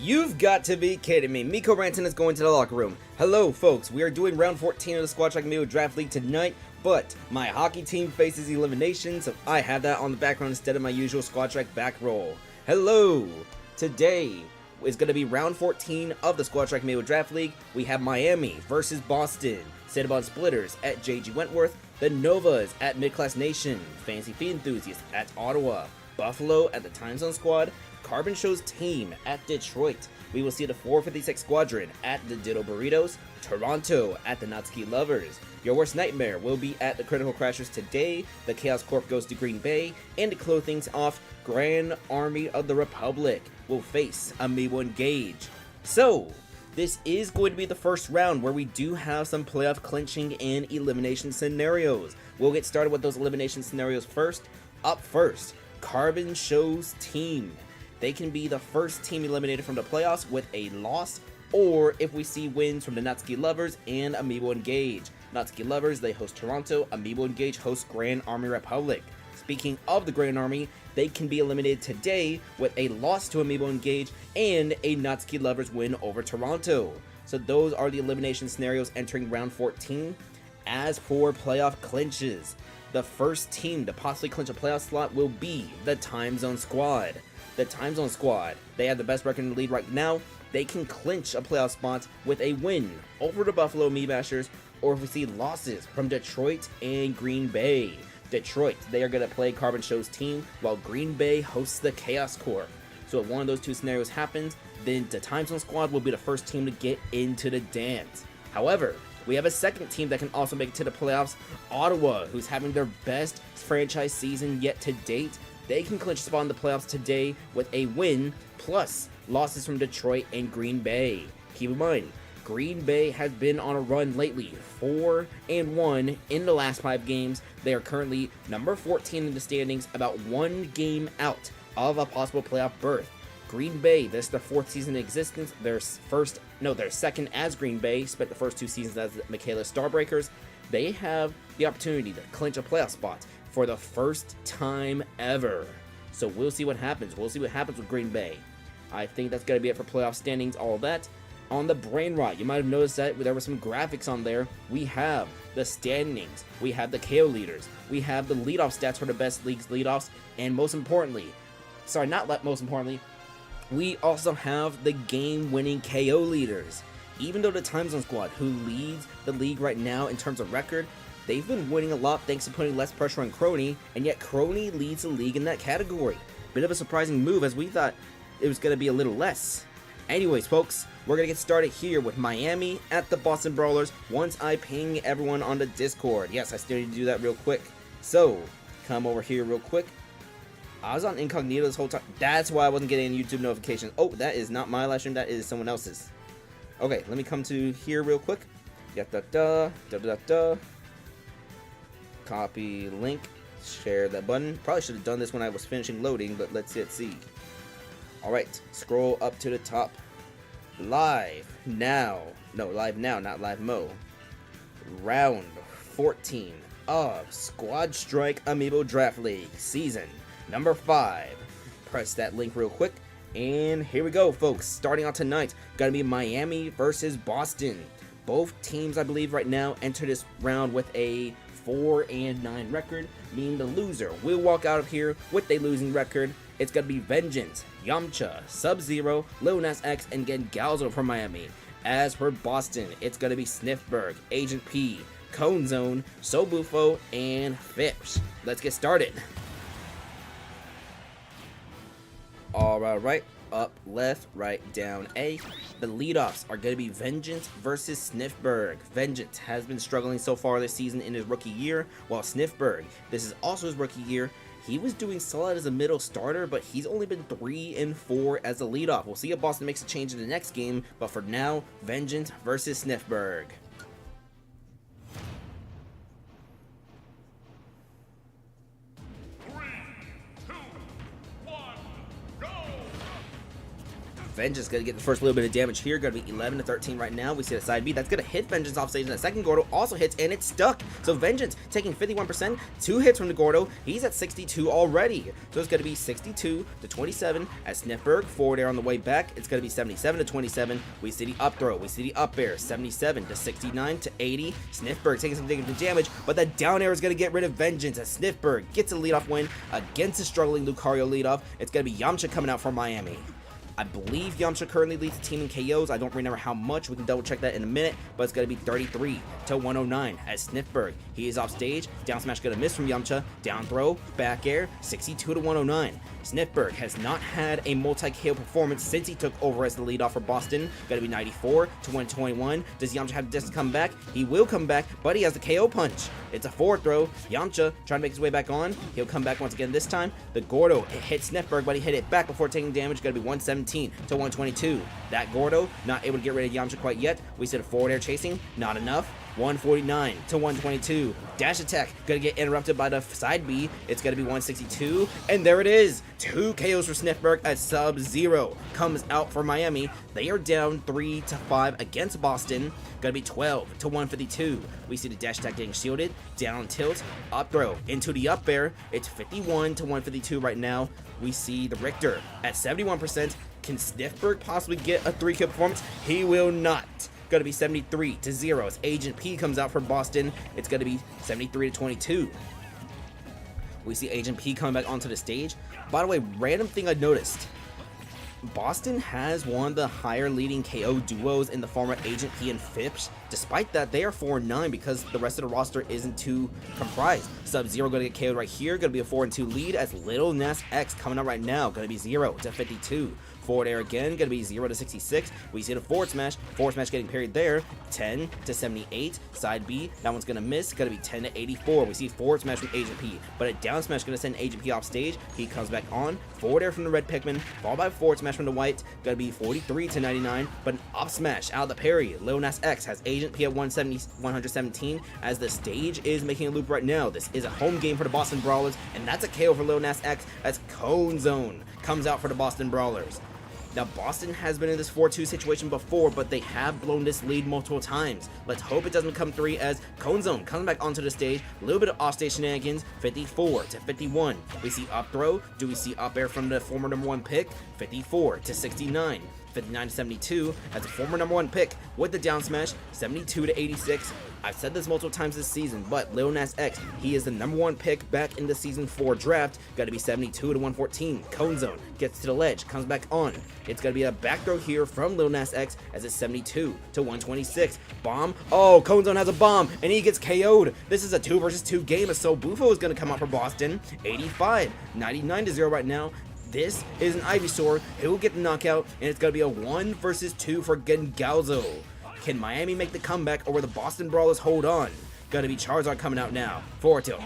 You've got to be kidding me. Miko Ranton is going to the locker room. Hello, folks. We are doing round 14 of the Squad Track Amiibo Draft League tonight, but my hockey team faces elimination, so I have that on the background instead of my usual Squad Track back roll. Hello. Today is going to be round 14 of the Squad Track Amiibo Draft League. We have Miami versus Boston, Cinnabon Splitters at JG Wentworth, the Novas at Midclass Nation, Fancy Feet Enthusiasts at Ottawa, Buffalo at the Time Zone Squad, Carbon Show's team at Detroit. We will see the 456 Squadron at the Ditto Burritos, Toronto at the Natsuki Lovers. Your worst nightmare will be at the Critical Crashers today. The Chaos Corp goes to Green Bay, and to close things off, Grand Army of the Republic will face Amiibo Engage. So, this is going to be the first round where we do have some playoff clinching and elimination scenarios. We'll get started with those elimination scenarios first. Up first, Carbon Show's team. They can be the first team eliminated from the playoffs with a loss, or if we see wins from the Natsuki Lovers and Amiibo Engage. Natsuki Lovers, they host Toronto. Amiibo Engage hosts Grand Army Republic. Speaking of the Grand Army, they can be eliminated today with a loss to Amiibo Engage and a Natsuki Lovers win over Toronto. So those are the elimination scenarios entering round 14. As for playoff clinches, the first team to possibly clinch a playoff slot will be the Time Zone Squad. The Time Zone Squad, they have the best record in the league right now. They can clinch a playoff spot with a win over the Buffalo Amiibashers, or if we see losses from Detroit and Green Bay. Detroit, they are going to play Carbon Show's team, while Green Bay hosts the Chaos Corp. So if one of those two scenarios happens, then the Time Zone Squad will be the first team to get into the dance. However, we have a second team that can also make it to the playoffs, Ottawa, who's having their best franchise season yet to date. They can clinch a spot in the playoffs today with a win, plus losses from Detroit and Green Bay. Keep in mind, Green Bay has been on a run lately, 4-1 in the last 5 games. They are currently number 14 in the standings, about 1 game out of a possible playoff berth. Green Bay, this is their 4th season in existence. They're second as Green Bay, spent the first 2 seasons as the Michaela Starbreakers. They have the opportunity to clinch a playoff spot for the first time ever. So we'll see what happens. We'll see what happens with Green Bay. I think that's going to be it for playoff standings, all that. On the brain rot, you might have noticed that there were some graphics on there. We have the standings, we have the KO leaders, we have the leadoff stats for the best leagues leadoffs, and most importantly, we also have the game-winning KO leaders. Even though the Time Zone Squad, who leads the league right now in terms of record, they've been winning a lot thanks to putting less pressure on Crony, and yet Crony leads the league in that category. Bit of a surprising move, as we thought it was going to be a little less. Anyways, folks, we're going to get started here with Miami at the Boston Brawlers once I ping everyone on the Discord. Yes, I still need to do that real quick. So, come over here real quick. I was on incognito this whole time. That's why I wasn't getting any YouTube notifications. Oh, that is not my live stream. That is someone else's. Okay, let me come to here real quick. Copy link. Share that button. Probably should have done this when I was finishing loading, but let's see. Alright, scroll up to the top. Live now, not live mo. Round 14 of Squad Strike Amiibo Draft League, Season number 5. Press that link real quick, and here we go, folks. Starting out tonight, gonna be Miami versus Boston. Both teams, I believe, right now enter this round with a 4-9 record, meaning the loser will walk out of here with a losing record. It's going to be Vengeance, Yamcha, Sub-Zero, Lil Nas X, and Gengalzo from Miami. As for Boston, it's going to be Sniffberg, Agent P, Cone Zone, Sobufo, and Fips. Let's get started. Alright, up, left, right, down, A. The leadoffs are going to be Vengeance versus Sniffberg. Vengeance has been struggling so far this season in his rookie year, while Sniffberg, this is also his rookie year. He was doing solid as a middle starter, but he's only been 3-4 as a leadoff. We'll see if Boston makes a change in the next game, but for now, Vengeance versus Sniffberg. Vengeance gonna get the first little bit of damage here. Gonna be 11 to 13 right now. We see the side B. That's gonna hit Vengeance off stage. And the second Gordo also hits, and it's stuck. So Vengeance taking 51%. 2 hits from the Gordo. He's at 62 already. So it's gonna be 62 to 27 as Sniffberg forward air on the way back. It's gonna be 77 to 27. We see the up throw. We see the up air. 77 to 69 to 80. Sniffberg taking some negative damage, but the down air is gonna get rid of Vengeance as Sniffberg gets a leadoff win against the struggling Lucario leadoff. It's gonna be Yamcha coming out for Miami. I believe Yamcha currently leads the team in KOs. I don't remember how much. We can double check that in a minute, but it's going to be 33 to 109 as Sniffberg. He is off stage. Down smash going to miss from Yamcha. Down throw, back air, 62 to 109. Sniffberg has not had a multi-KO performance since he took over as the leadoff for Bastion. Going to be 94 to 121. Does Yamcha have the distance to come back? He will come back, but he has the KO punch. It's a forward throw. Yamcha trying to make his way back on. He'll come back once again this time. The Gordo hit Sniffberg, but he hit it back before taking damage. Going to be 117 to 122. That Gordo not able to get rid of Yamcha quite yet. We see the forward air chasing. Not enough. 149 to 122. Dash attack gonna get interrupted by the side B. It's gonna be 162, and there it is. 2 KOs for Sniffberg as Sub-Zero comes out for Miami. They are down 3 to 5 against Bastion. Gonna be 12 to 152. We see the dash attack getting shielded. Down tilt, up throw into the up air. It's 51 to 152 right now. We see the Richter at 71%. Can Sniffberg possibly get a 3-kill performance? He will not. Going to be 73 to 0 as Agent P comes out for Bastion. It's going to be 73 to 22. We see Agent P coming back onto the stage. By the way, random thing I noticed. Bastion has one of the higher leading KO duos in the form of Agent P and Phipps. Despite that, they are 4-9 because the rest of the roster isn't too comprised. Sub-Zero going to get KO'd right here. Going to be a 4-2 lead as Little Nas X coming out right now. Going to be 0 to 52. Forward air again, going to be 0 to 66. We see the forward smash getting parried there, 10 to 78. Side B, that one's going to miss, going to be 10 to 84. We see forward smash from Agent P, but a down smash going to send Agent P off stage. He comes back on, forward air from the red Pikmin, followed by forward smash from the white, going to be 43 to 99, but an up smash out of the parry. Lil Nas X has Agent P at 117 as the stage is making a loop right now. This is a home game for the Boston Brawlers, and that's a KO for Lil Nas X as Cone Zone comes out for the Boston Brawlers. Now, Bastion has been in this 4-2 situation before, but they have blown this lead multiple times. Let's hope it doesn't come 3 as Cone Zone comes back onto the stage. A little bit of offstage shenanigans, 54 to 51. We see up throw. Do we see up air from the former #1 pick? 54 to 69. 59 to 72 as a former #1 pick with the down smash, 72 to 86. I've said this multiple times this season, but Lil Nas X, he is the #1 pick back in the Season 4 draft. Got to be 72 to 114. Cone Zone gets to the ledge, comes back on. It's going to be a back throw here from Lil Nas X as it's 72 to 126. Bomb. Oh, Cone Zone has a bomb, and he gets KO'd. This is a 2 versus 2 game, so Bufo is going to come out for Bastion. 85, 99 to 0 right now. This is an Ivysaur. He'll get the knockout, and it's going to be a 1 versus 2 for Gengalzo. Can Miami make the comeback, or will the Boston Brawlers hold on? Gonna be Charizard coming out now. Forward tilt,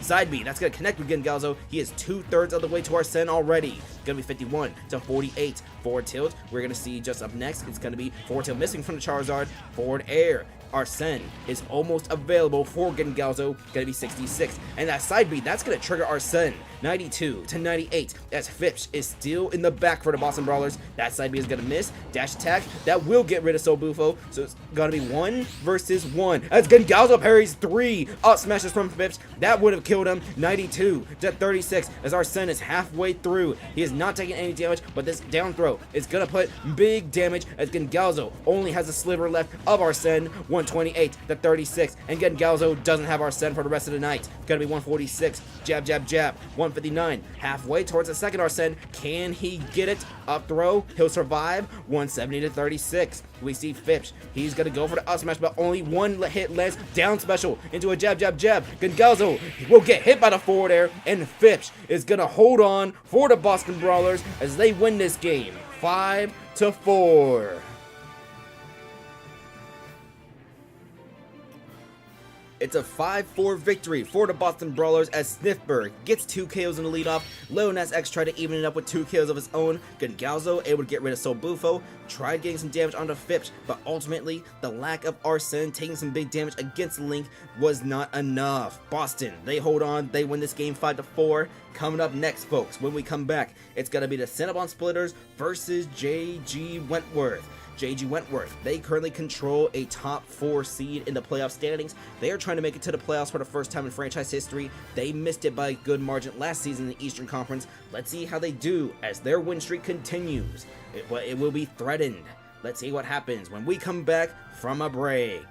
side B. That's gonna connect with Gengalzo. He is 2/3 of the way to Arsene already. Gonna be 51 to 48. Forward tilt. We're gonna see just up next. It's gonna be forward tilt missing from the Charizard. Forward air. Arsene is almost available for Gengalzo. Gonna be 66. And that side B, that's gonna trigger Arsene. 92 to 98 as Phipps is still in the back for the Boston Brawlers. That side B is gonna miss. Dash attack. That will get rid of Sobufo. So it's gonna be 1 versus 1. As Gengalzo parries 3 up smashes from Phipps. That would have killed him. 92 to 36 as Arsene is halfway through. He is not taking any damage, but this down throw is gonna put big damage as Gengalzo only has a sliver left of Arsene. 128 to 36. And Gengalzo doesn't have Arsene for the rest of the night. Gonna be 146. Jab, jab, jab. 159. Halfway towards the second Arsene. Can he get it? Up throw. He'll survive. 170 to 36. We see Phipps. He's gonna go for the up smash, but only 1 hit lands. Down special into a jab, jab, jab. Gengalzo will get hit by the forward air, and Phipps is gonna hold on for the Boston Brawlers as they win this game 5-4. It's a 5-4 victory for the Boston Brawlers as Sniffberg gets 2 KOs in the leadoff. Leonas X tried to even it up with 2 KOs of his own. Gungalzo able to get rid of Dabuffalo, tried getting some damage onto Fipch, but ultimately the lack of Arsene taking some big damage against Link was not enough. Boston, they hold on, they win this game 5-4. Coming up next, folks, when we come back, it's going to be the Cinnabon Splitters versus JG Wentworth. JG Wentworth, they currently control a top 4 seed in the playoff standings. They are trying to make it to the playoffs for the first time in franchise history. They missed it by a good margin last season in the Eastern Conference. Let's see how they do as their win streak continues. It will be threatened. Let's see what happens when we come back from a break.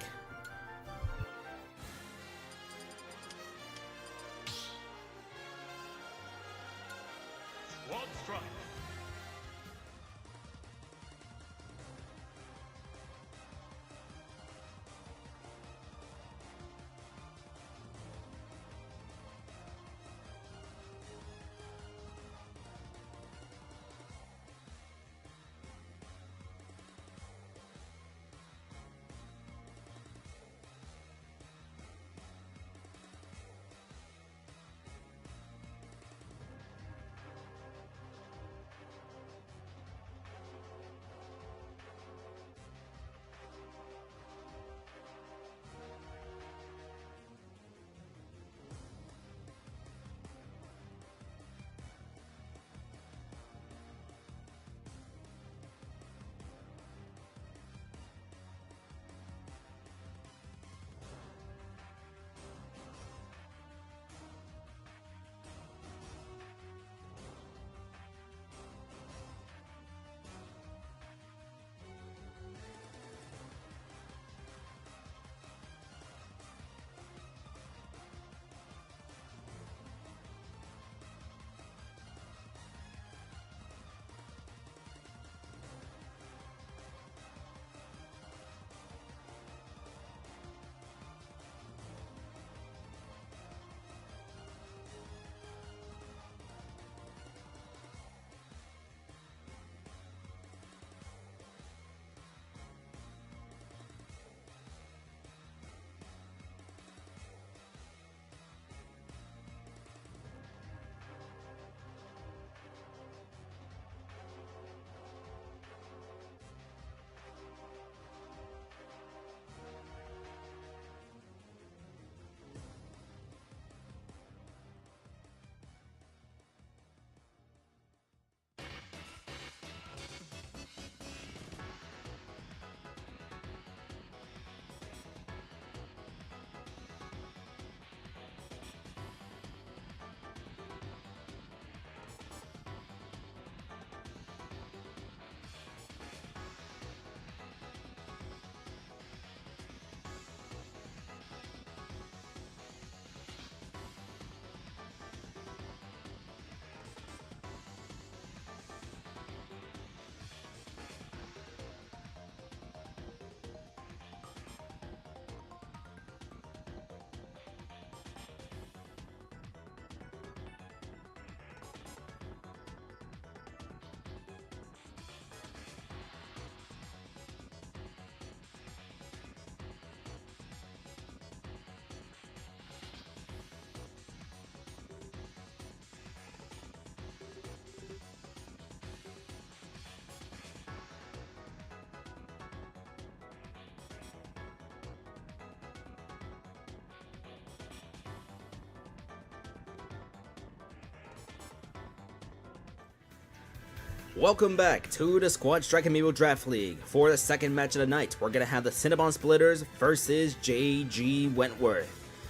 Welcome back to the Squad Strike Amiibo Draft League. For the second match of the night, we're going to have the Cinnabon Splitters versus JG Wentworth.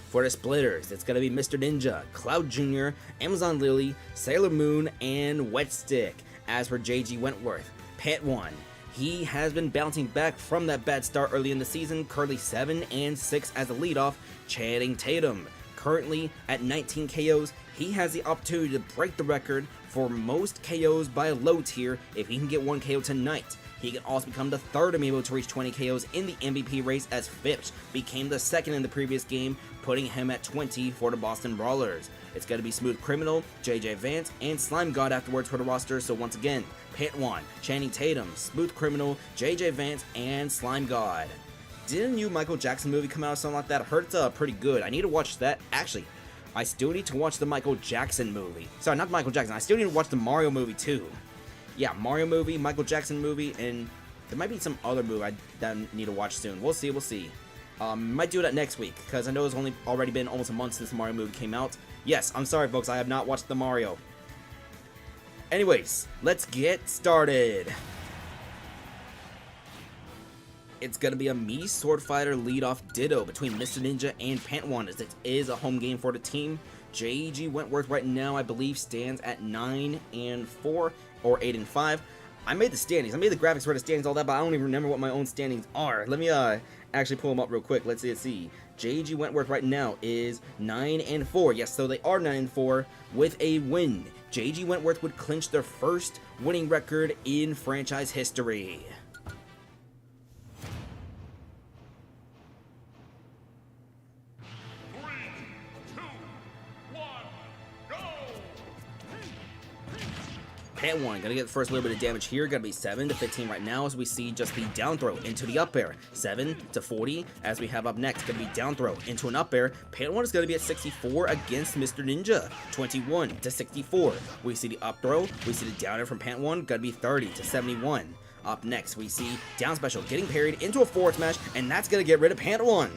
For the Splitters, it's going to be Mr. Ninja, Cloud Jr., Amazon Lily, Sailor Moon, and Wetstick. As for JG Wentworth, Pantwan, he has been bouncing back from that bad start early in the season, currently 7-6 as a leadoff. Channing Tatum, currently at 19 KOs, he has the opportunity to break the record for most KOs by a low tier if he can get 1 KO tonight. He can also become the third Amiibo to reach 20 KOs in the MVP race, as Fipch became the second in the previous game, putting him at 20 for the Boston Brawlers. It's going to be Smooth Criminal, JJ Vance, and Slime God afterwards for the roster, so once again, Pantwan, Channing Tatum, Smooth Criminal, JJ Vance, and Slime God. Did a new Michael Jackson movie come out or something like that? I heard it's pretty good. I need to watch that. Actually, I still need to watch the Michael Jackson movie. Sorry, not Michael Jackson. I still need to watch the Mario movie too. Yeah, Mario movie, Michael Jackson movie, and there might be some other movie that I need to watch soon. We'll see, we'll see. Might do that next week, because I know it's already been almost a month since the Mario movie came out. Yes, I'm sorry folks, I have not watched the Mario. Anyways, let's get started. It's going to be a Mii Sword Fighter leadoff ditto between Mr. Ninja and Pantwan, as it is a home game for the team. JG Wentworth right now, I believe, stands at 9-4 or 8-5. I made the standings. I made the graphics for the standings, all that, but I don't even remember what my own standings are. Let me actually pull them up real quick. Let's see. JG Wentworth right now is 9-4. Yes, so they are 9-4 with a win. JG Wentworth would clinch their first winning record in franchise history. Pantwan gonna get the first little bit of damage here. Gonna be 7-15 right now, as we see just the down throw into the up air. 7-40 as we have up next. Gonna be down throw into an up air. Pantwan is gonna be at 64 against Mr. Ninja. 21-64. We see the up throw. We see the down air from Pantwan. Gonna be 30-71. Up next, we see down special getting parried into a forward smash, and that's gonna get rid of Pantwan.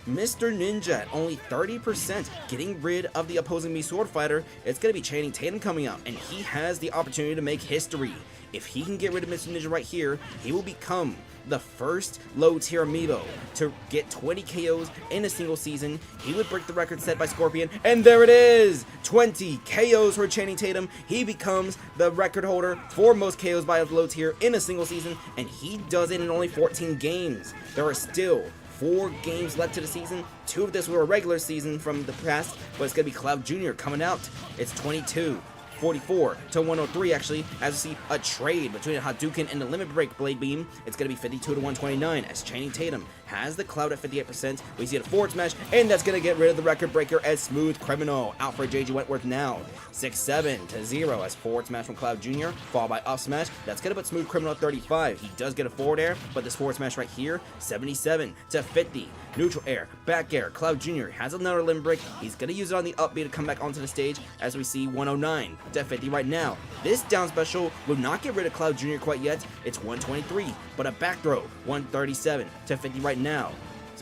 Mr. Ninja at only 30% getting rid of the opposing Mii Sword Fighter. It's going to be Channing Tatum coming up, and he has the opportunity to make history. If he can get rid of Mr. Ninja right here, he will become the first low-tier Amiibo to get 20 KOs in a single season. He would break the record set by Scorpion, and there it is! 20 KOs for Channing Tatum. He becomes the record holder for most KOs by a low-tier in a single season, and he does it in only 14 games. There are still 4 games left to the season. 2 of this were a regular season from the past, but it's going to be Cloud Jr. coming out. It's 22-44-103 actually, as we see a trade between a Hadouken and the Limit Break Blade Beam. It's going to be 52-129 as Channing Tatum has the Cloud at 58%. We see a forward smash, and that's going to get rid of the record breaker as Smooth Criminal out for JG Wentworth now. 6-7-0 as forward smash from Cloud Jr. followed by up smash. That's going to put Smooth Criminal at 35. He does get a forward air, but this forward smash right here, 77-50. Neutral air, back air. Cloud Jr. has another limb break. He's going to use it on the up B to come back onto the stage, as we see 109-50 right now. This down special will not get rid of Cloud Jr. quite yet. It's 123, but a back throw, 137-50 right now.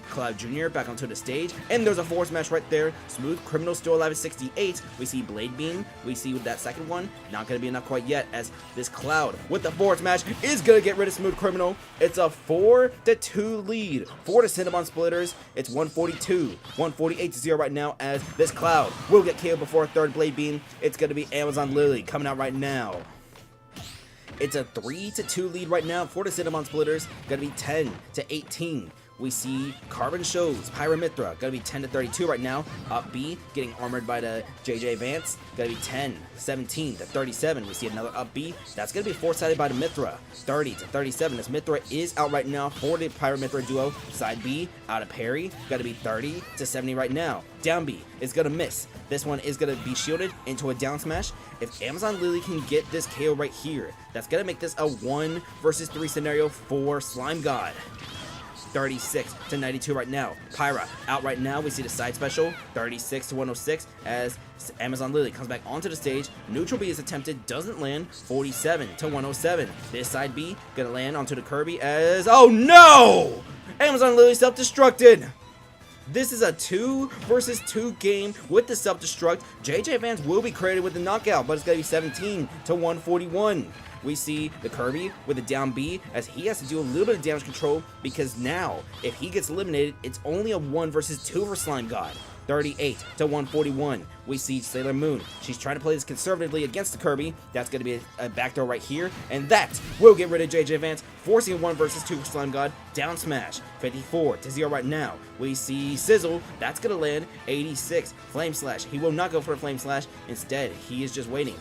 Cloud Jr. back onto the stage, and there's a forward smash right there. Smooth Criminal still alive at 68. We see Blade Beam. We see with that second one, not going to be enough quite yet, as this Cloud with the forward smash is going to get rid of Smooth Criminal. It's a 4-2 lead for the Cinnamon Splitters. It's 142-148-0 right now, as this Cloud will get KO'd before a third Blade Beam. It's going to be Amazon Lily coming out right now. It's a 3-2 lead right now for the Cinnamon Splitters. Going to be 10-18. We see Carbon Shows, Pyramithra, gonna be 10-32 right now. Up B, getting armored by the JJ Vance, gonna be 10-17-37. We see another up B, that's gonna be four-sided by the Mithra, 30-37. This Mithra is out right now for the Pyramithra duo. Side B, out of parry, gonna be 30-70 right now. Down B is gonna miss. This one is gonna be shielded into a down smash. If Amazon Lily can get this KO right here, that's gonna make this a 1 versus 3 scenario for Slime God. 36-92 right now. Pyra out right now. We see the side special, 36-106, as Amazon Lily comes back onto the stage. Neutral B is attempted, doesn't land, 47-107. This side B gonna land onto the Kirby as, oh no! Amazon Lily self-destructed. This is a 2 versus 2 game with the self-destruct. JJ Vance will be credited with the knockout, but it's gonna be 17-141. We see the Kirby with a down B, as he has to do a little bit of damage control, because now, if he gets eliminated, it's only a 1 versus 2 for Slime God. 38-141. We see Sailor Moon. She's trying to play this conservatively against the Kirby. That's going to be a back throw right here, and that will get rid of JJ Vance, forcing a 1 versus 2 for Slime God. Down smash, 54-0 right now. We see Sizzle. That's going to land 86. Flame Slash. He will not go for a Flame Slash. Instead, he is just waiting.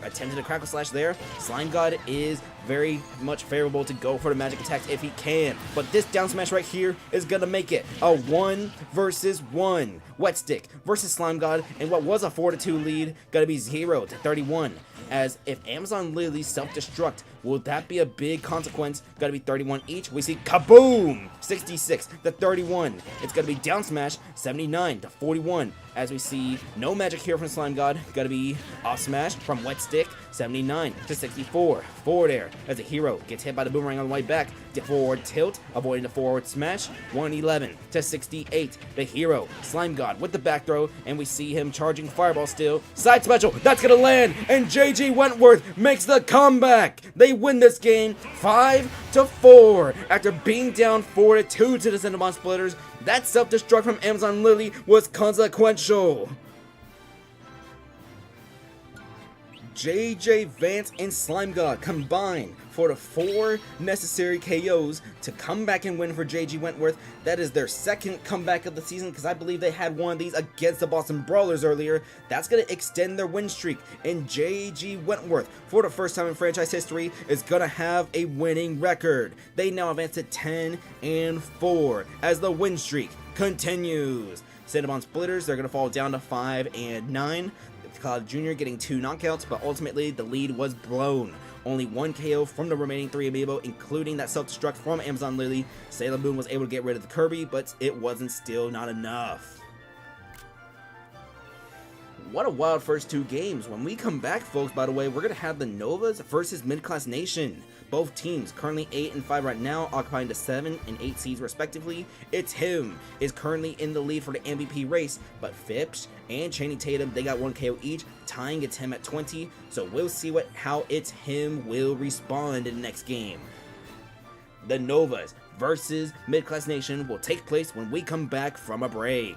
Attempted a Crackle Slash there. Slime God is very much favorable to go for the magic attacks if he can, but this down smash right here is gonna make it a 1 versus 1. Wet Stick versus Slime God, and what was a 4-2 lead gonna be 0-31, as if Amazon Lily self-destruct Will that be a big consequence? Gotta be 31 each. We see kaboom! 66 to 31. It's gonna be down smash 79 to 41. As we see no magic here from Slime God. Gotta be off smash from Wet Stick 79 to 64. Forward air as a hero gets hit by the boomerang on the way back. Forward tilt, avoiding the forward smash. 111 to 68. The hero, Slime God, with the back throw, and we see him charging Fireball still. Side special, that's gonna land, and JG Wentworth makes the comeback. They win this game 5 to 4 after being down 4 to 2 to the Cinnamon Splitters. That self-destruct from Amazon Lily was consequential. JJ Vance and Slime God combine for the 4 necessary KOs to come back and win for JG Wentworth. That is their second comeback of the season, because I believe they had one of these against the Boston Brawlers earlier. That's going to extend their win streak, and JG Wentworth, for the first time in franchise history, is going to have a winning record. They now advance to 10 and 4 as the win streak continues. Cinnamon Splitters, they're going to fall down to 5 and 9. Cloud Jr. getting 2 knockouts, but ultimately the lead was blown. Only 1 KO from the remaining 3 Amiibo, including that self-destruct from Amazon Lily. Sailor Moon was able to get rid of the Kirby, but it wasn't still not enough. What a wild first 2 games. When we come back, folks, by the way, we're going to have the Novas versus Mid-Class Nation. Both teams currently 8 and 5 right now, occupying the 7 and 8 seeds respectively. It's him is currently in the lead for the MVP race, but Phipps and Channing Tatum, they got 1 KO each, tying it's him at 20. So we'll see how it's him will respond in the next game. The Novas versus Mid-Class Nation will take place when we come back from a break.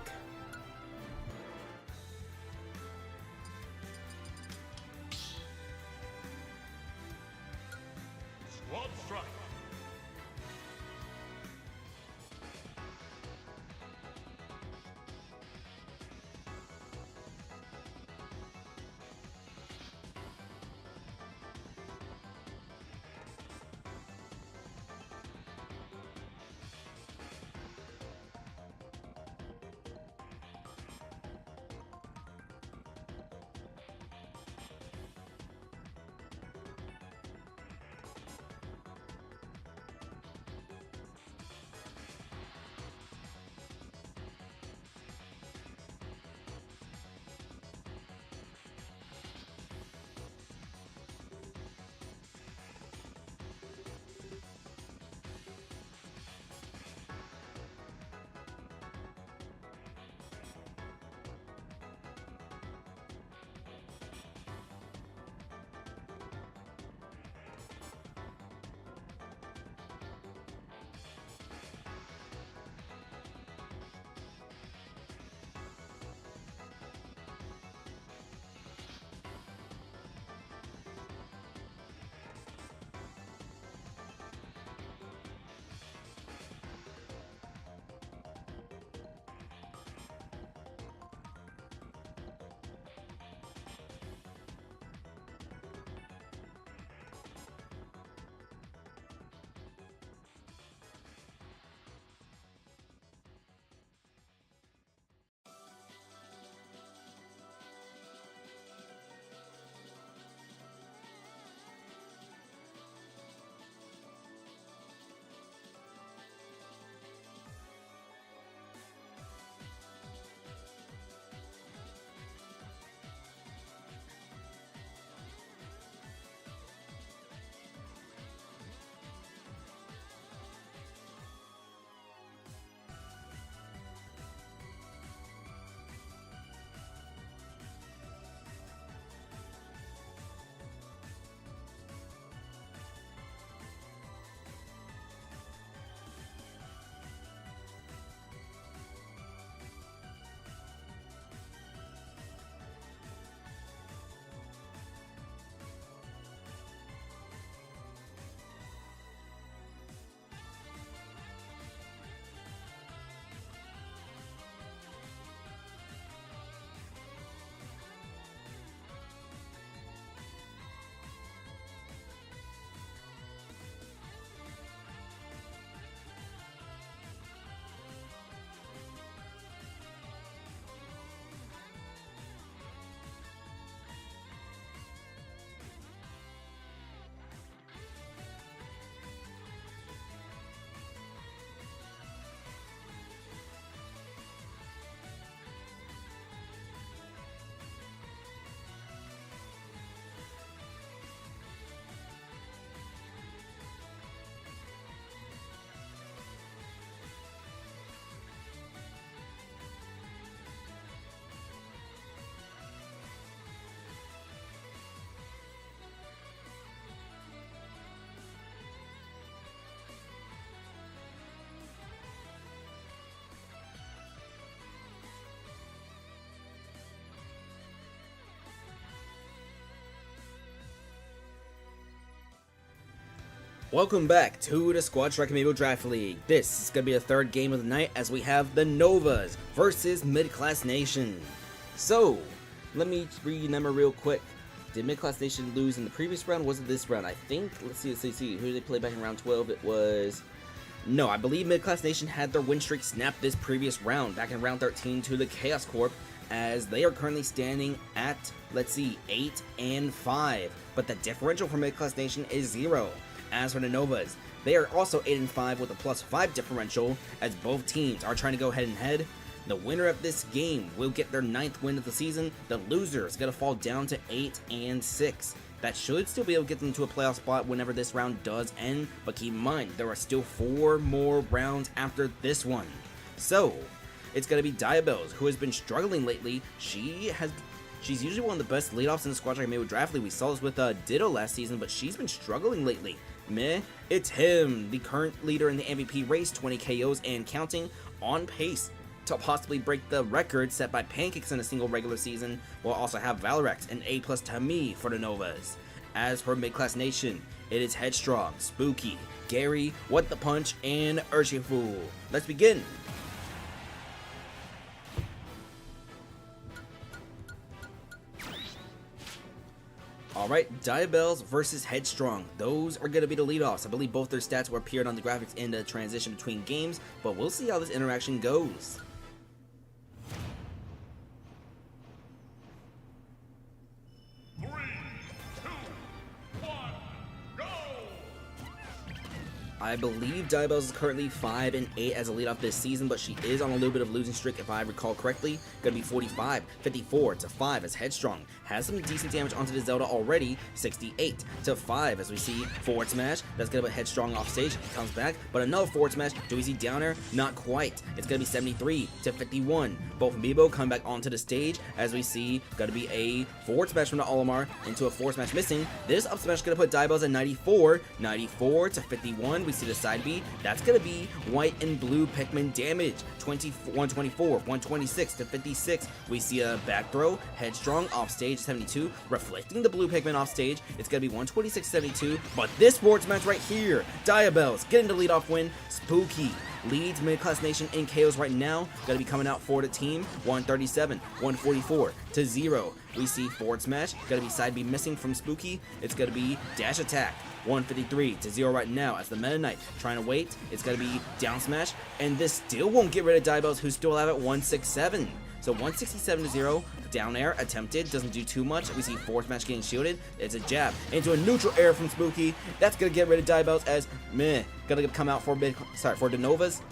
Welcome back to the Squad Strike Amiibo Draft League. This is going to be the third game of the night as we have the Novas versus Mid-Class Nation. So, let me remember real quick. Did Mid-Class Nation lose in the previous round? Was it this round? I think, let's see. Who did they play back in round 12? It was... No, I believe Mid-Class Nation had their win streak snapped this previous round, back in round 13 to the Chaos Corp, as they are currently standing at, 8-5. But the differential for Mid-Class Nation is 0. As for the Novas, they are also 8-5 with a +5 differential, as both teams are trying to go head and head. The winner of this game will get their 9th win of the season. The loser is going to fall down to 8-6. That should still be able to get them to a playoff spot whenever this round does end, but keep in mind, there are still 4 more rounds after this one. So, it's going to be Diabels, who has been struggling lately. She's usually one of the best leadoffs in the Squad Strike Amiibo Draft League. We saw this with Ditto last season, but she's been struggling lately. It's him, the current leader in the MVP race, 20 KOs and counting, on pace to possibly break the record set by Pancakes in a single regular season. We'll also have Valorant, an A+ to me for the Novas. As for Mid-Class Nation, it is Headstrong, Spooky, Gary, What the Punch, and Urshifu. Let's begin. Alright, Diabels versus Headstrong. Those are going to be the leadoffs. I believe both their stats were appeared on the graphics in the transition between games, but we'll see how this interaction goes. I believe Diabels is currently 5-8 as a leadoff this season, but she is on a little bit of losing streak if I recall correctly. Gonna be 45, 54 to 5 as Headstrong has some decent damage onto the Zelda already. 68 to 5 as we see forward smash. That's gonna put Headstrong off stage. He comes back, but another forward smash. Do we see down air? Not quite. It's gonna be 73 to 51. Both Amiibo come back onto the stage as we see gonna be a forward smash from the Olimar into a forward smash missing. This up smash is gonna put Diabels at 94 to 51. We see the side B. That's gonna be white and blue Pikmin damage. 124, 126 to 56. We see a back throw. Headstrong off stage 72, reflecting the blue Pikmin off stage. It's gonna be 126 72. But this sports match right here, Diabels getting the leadoff win. Spooky leads Mid-Class Nation in KOs right now. Gonna be coming out for the team. 137, 144 to 0. We see forward smash. Gonna be side B missing from Spooky. It's gonna be dash attack. 153 to 0 right now as the Meta Knight trying to wait. It's gonna be down smash, and this still won't get rid of Diabels, who still have it 167. So 167 to 0. Down air attempted, doesn't do too much. We see forward smash getting shielded. It's a jab into a neutral air from Spooky. That's gonna get rid of Diabels as gonna come out for for the Novas.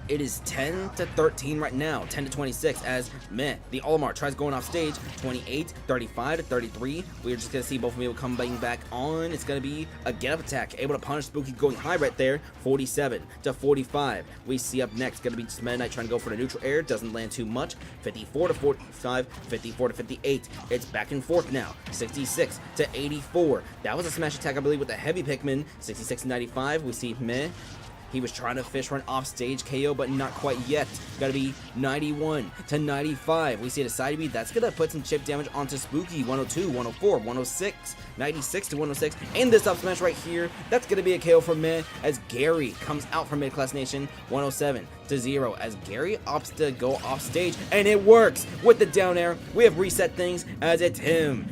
It is 10 to 13 right now, 10 to 26 as the Olimar tries going off stage. 28, 35 to 33. We're just gonna see both of them coming back on. It's gonna be a get up attack, able to punish Spooky going high right there. 47 to 45. We see up next gonna be just Meta Knight trying to go for the neutral air, doesn't land too much. 54 to 45, 54 to 58. It's back and forth now. 66 to 84. That was a smash attack, I believe, with the heavy Pikmin. 66 to 95. We see he was trying to fish for an offstage KO, but not quite yet. Gotta be 91 to 95. We see the side B. That's gonna put some chip damage onto Spooky. 102, 104, 106, 96 to 106. And this up smash right here, that's gonna be a KO for as Gary comes out from Mid-Class Nation. 107 to 0 as Gary opts to go off stage, and it works with the down air. We have reset things as it's him.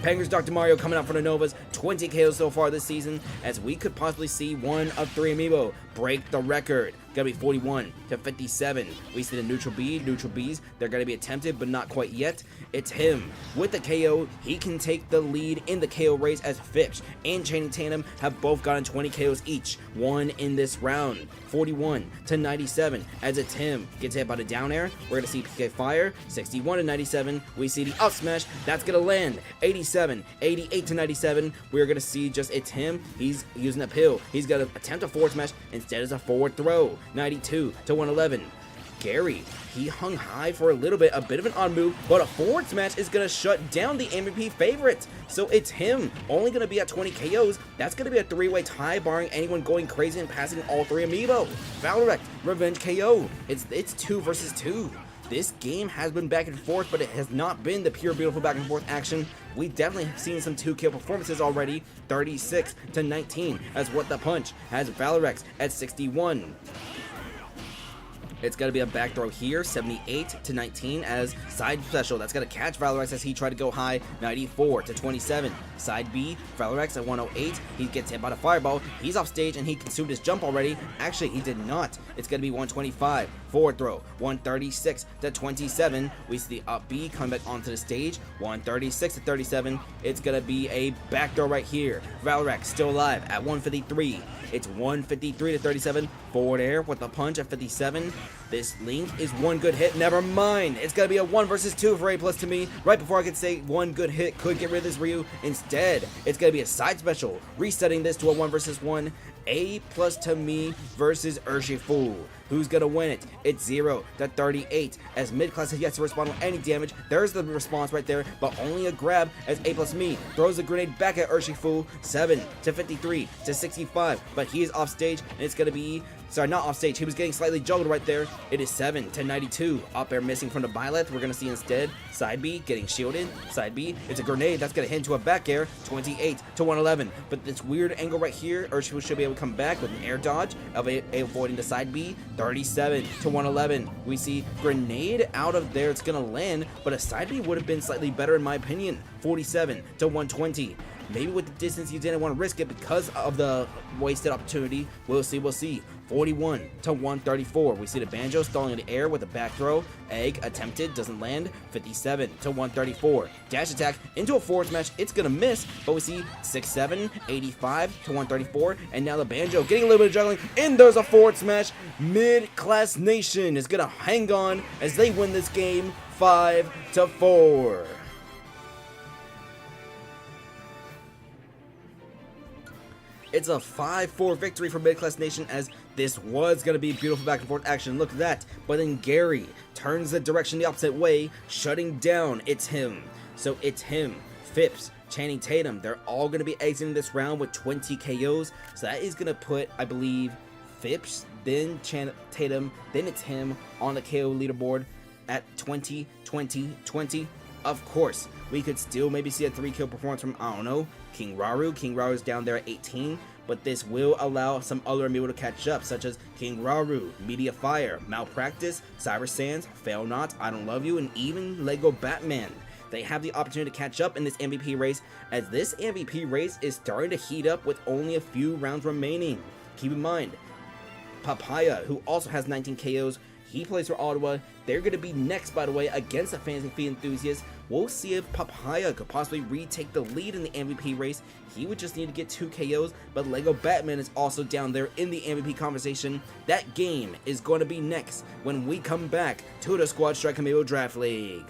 Penguhr's Dr. Mario coming out for the Novas. 20 KOs so far this season, as we could possibly see one of 3 Amiibo break the record. Gonna be 41 to 57. We see the neutral Bs. They're gonna be attempted, but not quite yet. It's him with the KO. He can take the lead in the KO race as Fipsh and Channing Tatum have both gotten 20 KOs each. One in this round. 41 to 97 as it's him. Gets hit by the down air. We're gonna see PK Fire. 61 to 97. We see the up smash. That's gonna land. 87, 88 to 97. We're gonna see just it's him. He's using a pill. He's gonna attempt a forward smash. Instead it's a forward throw. 92 to 111. Gary, he hung high for a little bit, a bit of an odd move, but a forward smash is going to shut down the MVP favorite. So it's him, only going to be at 20 KOs. That's going to be a 3-way tie, barring anyone going crazy and passing all 3 Amiibo. Valorant, Revenge KO. It's 2 versus 2. This game has been back and forth, but it has not been the pure beautiful back and forth action. We definitely have seen some 2-kill performances already, 36-19, as What the Punch has Valorex at 61. It's going to be a back throw here, 78-19 as side special. That's going to catch Valorex as he tried to go high, 94-27. Side B, Valorex at 108. He gets hit by the fireball. He's off stage and he consumed his jump already. Actually, he did not. It's going to be 125. Forward throw, 136-27. We see the up B come back onto the stage, 136-37. It's going to be a back throw right here. Valorex still alive at 153. It's 153-37. Forward air with the punch at 57. This link is one good hit. Never mind. It's going to be a 1 versus 2 for A+ to me. Right before I could say one good hit could get rid of this Ryu. Instead, it's going to be a side special. Resetting this to a 1 versus 1. A+ to me versus Urshifu. Who's gonna win it? It's 0-38 as mid-class has yet to respond with any damage. There's the response right there, but only a grab as A+ me throws a grenade back at Urshifu. 7-53-65, but he is off stage and it's gonna be, sorry, not off stage, he was getting slightly juggled right there. It is 7-92. Up air missing from the Byleth. We're gonna see instead side B getting shielded. Side B, it's a grenade that's gonna hit into a back air. 28-111, but this weird angle right here, Urshifu should be able to come back with an air dodge of avoiding the side B. 37-111. We see grenade out of there. It's gonna land, but a side B would have been slightly better in my opinion. 47-120. Maybe with the distance you didn't want to risk it because of the wasted opportunity. We'll see. 41-134. We see the Banjo stalling in the air with a back throw. Egg attempted, doesn't land. 57-134. Dash attack into a forward smash. It's gonna miss, but we see 6-7, 85-134, and now the Banjo getting a little bit of juggling, and there's a forward smash. Mid-class Nation is gonna hang on as they win this game 5-4. It's a 5-4 victory for Mid-Class Nation as this was going to be beautiful back and forth action. Look at that. But then Gary turns the direction the opposite way, shutting down. It's him. So it's him, Phipps, Channing Tatum. They're all going to be exiting this round with 20 KOs. So that is going to put, I believe, Phipps, then Tatum, then it's him on the KO leaderboard at 20, 20, 20. Of course, we could still maybe see a 3-kill performance from, I don't know, King Raru. King Raru's down there at 18, but this will allow some other Amiibo to catch up, such as King Raru, Media Fire, Malpractice, Cyber Sands, Fail Not, I Don't Love You, and even Lego Batman. They have the opportunity to catch up in this MVP race, as this MVP race is starting to heat up with only a few rounds remaining. Keep in mind, Papaya, who also has 19 KOs, he plays for Ottawa. They're going to be next, by the way, against the Fantasy Feet enthusiasts. We'll see if Papaya could possibly retake the lead in the MVP race. He would just need to get 2 KOs, but Lego Batman is also down there in the MVP conversation. That game is going to be next when we come back to the Squad Strike Amiibo Draft League.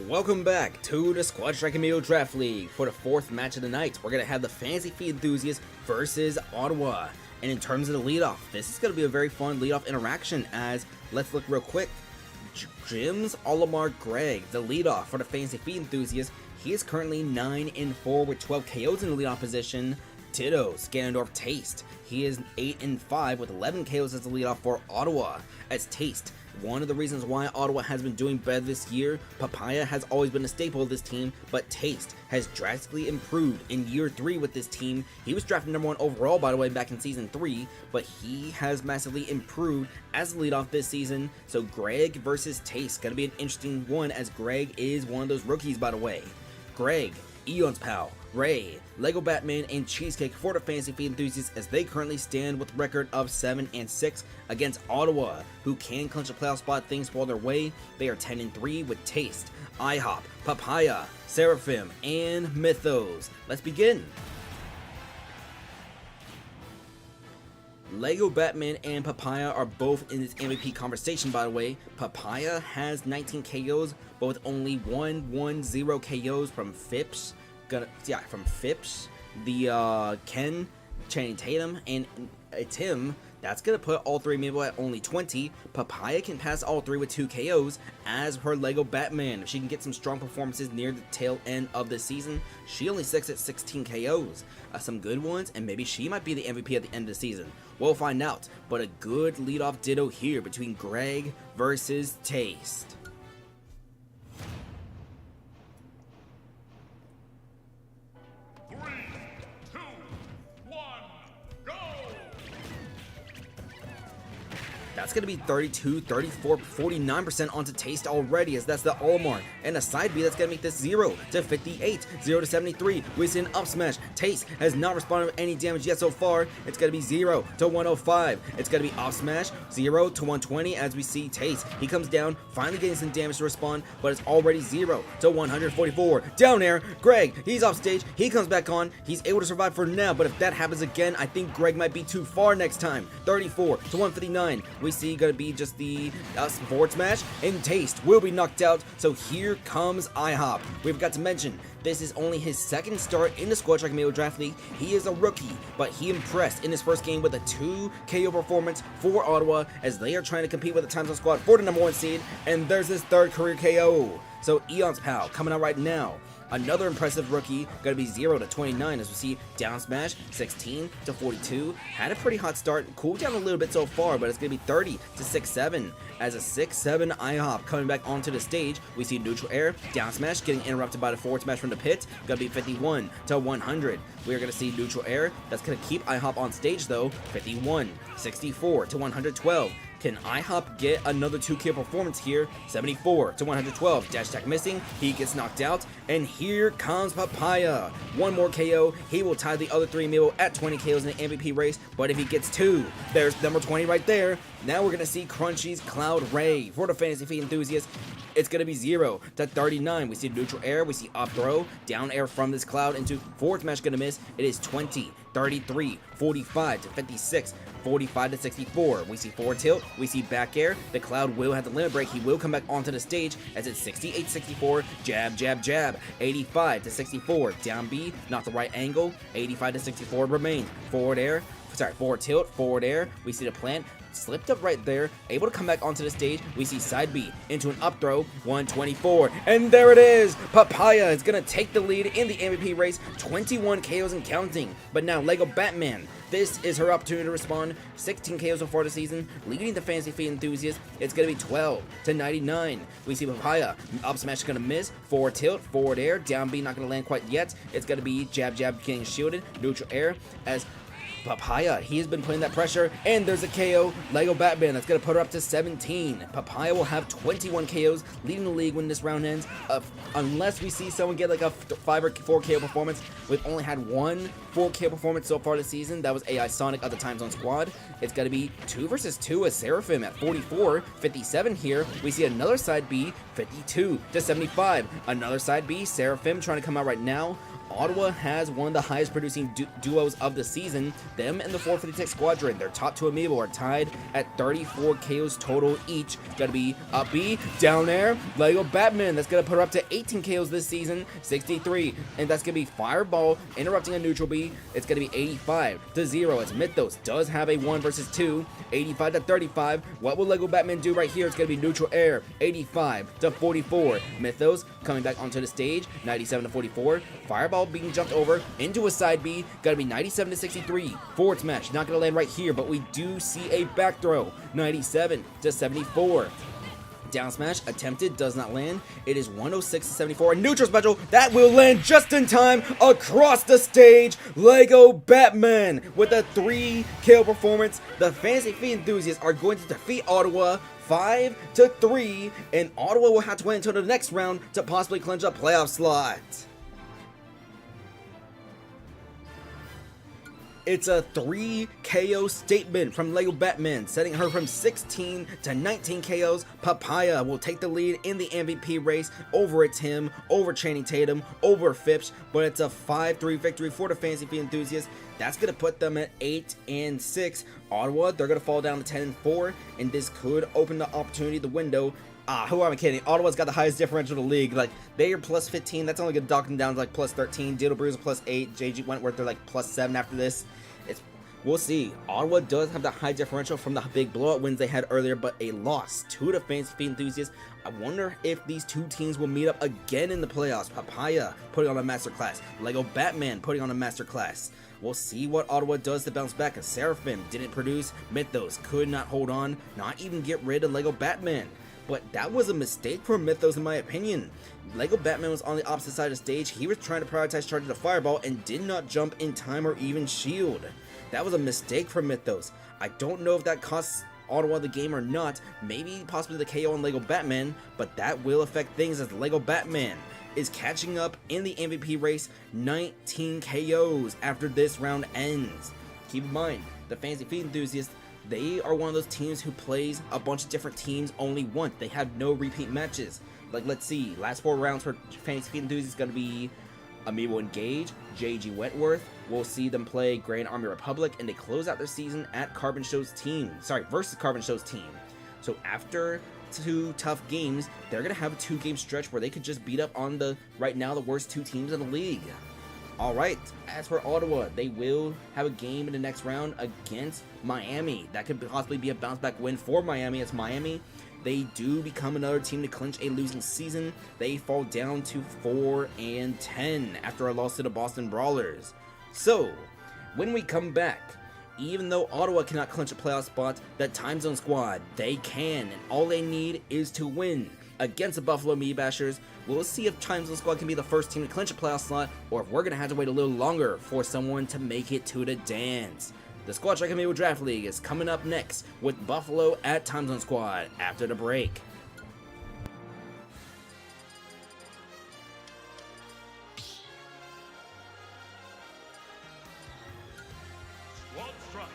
Welcome back to the Squad Strike Amiibo Draft League. For the fourth match of the night, we're going to have the Fantasy Feet Enthusiasts versus Ottawa. And in terms of the leadoff, this is going to be a very fun leadoff interaction as, let's look real quick, Jim's Olimar Greg, the leadoff for the Fantasy Feet Enthusiasts. He is currently 9-4 with 12 KOs in the leadoff position. Ditto, Scandorf Taste. He is 8-5 with 11 KOs as the leadoff for Ottawa. As Taste, one of the reasons why Ottawa has been doing better this year, Papaya has always been a staple of this team, but Taste has drastically improved in year 3 with this team. He was drafted number 1 overall, by the way, back in season 3, but he has massively improved as the leadoff this season. So Greg versus Taste, gonna be an interesting one as Greg is one of those rookies, by the way. Greg, Eon's Pal, Ray, Lego Batman, and Cheesecake for the Fantasy Feet Enthusiasts as they currently stand with a record of 7-6 against Ottawa, who can clinch a playoff spot things fall their way. They are 10-3 with Taste, IHOP, Papaya, Seraphim, and Mythos. Let's begin. Lego Batman and Papaya are both in this MVP conversation, by the way. Papaya has 19 KOs, but with only 0 KOs from Phipps. From Phipps, the Ken, Channing Tatum, and Tim. That's gonna put all three Amiibo at only 20. Papaya can pass all three with 2 KOs as her Lego Batman. If she can get some strong performances near the tail end of the season, she only sticks at 16 KOs. Some good ones, and maybe she might be the MVP at the end of the season. We'll find out, but a good leadoff ditto here between Greg versus Taste. That's going to be 32, 34, 49% onto Taste already, as that's the Olimar. And a side B that's going to make this 0 to 58, 0 to 73. We see an up smash. Taste has not responded with any damage yet so far. It's going to be 0 to 105. It's going to be up smash, 0 to 120 as we see Taste. He comes down, finally getting some damage to respond, but it's already 0 to 144. Down air, Greg, he's off stage. He comes back on. He's able to survive for now, but if that happens again, I think Greg might be too far next time. 34 to 159. We see gonna be just the forward smash, and Taste will be knocked out. So here comes IHOP. We've got to mention this is only his second start in the Squad Strike Amiibo Draft League. He is a rookie, but he impressed in his first game with a 2 KO performance for Ottawa as they are trying to compete with the Time Zone Squad for the number 1 seed. And there's his 3rd career KO. So Eon's Pal coming out right now. Another impressive rookie, gonna be 0 to 29 as we see down smash, 16 to 42. Had a pretty hot start, cooled down a little bit so far, but it's gonna be 30 to 6-7. As a 6-7 IHOP coming back onto the stage, we see neutral air, down smash getting interrupted by the forward smash from the pit. Gonna be 51 to 100. We are gonna see neutral air. That's gonna keep IHOP on stage though. 51, 64 to 112. Can IHOP get another 2 KO performance here? 74 to 112. Dash attack missing. He gets knocked out. And here comes Papaya. 1 more KO. He will tie the other 3 Amiibo at 20 KOs in the MVP race. But if he gets 2, there's number 20 right there. Now we're going to see Crunchy's Cloud Ray for the Fantasy Feet Enthusiasts. It's going to be 0 to 39. We see neutral air. We see up throw. Down air from this cloud into forward smash going to miss. It is 20, 33, 45 to 56. 45 to 64. We see forward tilt. We see back air. The cloud will have the limit break. He will come back onto the stage as it's 68 64. Jab, jab, jab. 85 to 64. Down B, not the right angle. 85 to 64 remains. Forward air. Forward tilt. Forward air. We see the plant. Slipped up right there, able to come back onto the stage. We see side B into an up throw, 124, and there it is. Papaya is gonna take the lead in the MVP race, 21 KOs and counting. But now Lego Batman, this is her opportunity to respond. 16 KOs so far this season, leading the Fantasy Feet Enthusiasts. It's gonna be 12 to 99. We see Papaya, up smash gonna miss, forward tilt, forward air, down B not gonna land quite yet. It's gonna be jab, jab getting shielded, neutral air as Papaya, he has been putting that pressure, and there's a KO. Lego Batman, that's going to put her up to 17. Papaya will have 21 KOs, leading the league when this round ends, unless we see someone get like a 5 or 4 KO performance. We've only had 1 full KO performance so far this season. That was AI Sonic of the Time Zone Squad. It's going to be 2 versus 2 as Seraphim at 44, 57 here. We see another side B, 52 to 75. Another side B, Seraphim trying to come out right now. Ottawa has one of the highest producing duos of the season. Them and the 456 Squadron, their top 2 Amiibo, are tied at 34 KOs total each. Gotta be a B down there. Lego Batman, that's gonna put her up to 18 KOs this season, 63. And that's gonna be Fireball interrupting a neutral B. It's gonna be 85 to 0 as Mythos does have a 1 versus 2. 85 to 35. What will Lego Batman do right here? It's gonna be neutral air. 85 to 44. Mythos coming back onto the stage. 97 to 44. Fireball being jumped over into a side B. Gotta be 97 to 63. Forward smash not gonna land right here, but we do see a back throw. 97 to 74. Down smash attempted, does not land. It is 106 to 74. A neutral special that will land just in time across the stage. Lego Batman with a 3 KO performance. The Fantasy Feet enthusiasts are going to defeat Ottawa 5 to 3, and Ottawa will have to wait until the next round to possibly clinch a playoff slot. It's a 3 KO statement from Lego Batman, setting her from 16 to 19 KOs. Papaya will take the lead in the MVP race over Tim, over Channing Tatum, over Phipps, but it's a 5-3 victory for the Fantasy Feet enthusiasts. That's going to put them at 8 and 6. Ottawa, they're going to fall down to 10 and 4, and this could open the opportunity, the window. Who am I kidding? Ottawa's got the highest differential in the league. Like, they are plus 15. That's only going to dock them down to like plus 13. Diddle Bruiser plus 8. JG Wentworth, they're like plus 7 after this. We'll see. Ottawa does have the high differential from the big blowout wins they had earlier, but a loss to the Fantasy Feet enthusiasts. I wonder if these two teams will meet up again in the playoffs. Papaya putting on a masterclass. Lego Batman putting on a masterclass. We'll see what Ottawa does to bounce back, as Seraphim didn't produce. Mythos could not hold on, not even get rid of Lego Batman. But that was a mistake for Mythos in my opinion. Lego Batman was on the opposite side of the stage. He was trying to prioritize charging the Fireball and did not jump in time or even shield. That was a mistake for Mythos. I don't know if that costs Ottawa the game or not. Maybe possibly the KO on Lego Batman, but that will affect things as Lego Batman is catching up in the MVP race. 19 KOs after this round ends. Keep in mind, the Fantasy Feet enthusiasts, they are one of those teams who plays a bunch of different teams only once. They have no repeat matches. Like, let's see, last 4 rounds for Fantasy Feet enthusiasts is going to be Amiibo Engage, JG Wentworth. We'll see them play Grand Army Republic, and they close out their season at Carbon Show's team. Versus Carbon Show's team. So after 2 tough games, they're going to have a 2-game stretch where they could just beat up on right now the worst 2 teams in the league. Alright, as for Ottawa, they will have a game in the next round against Miami. That could possibly be a bounce back win for Miami. It's Miami. They do become another team to clinch a losing season. They fall down to 4 and 10 after a loss to the Boston Brawlers. So, when we come back, even though Ottawa cannot clinch a playoff spot, the Time Zone squad, they can, and all they need is to win against the Buffalo Amiibashers. We'll see if Time Zone squad can be the first team to clinch a playoff slot, or if we're going to have to wait a little longer for someone to make it to the dance. The Squad Strike Amiibo Draft League is coming up next with Buffalo at Time Zone Squad after the break. Squad Strike.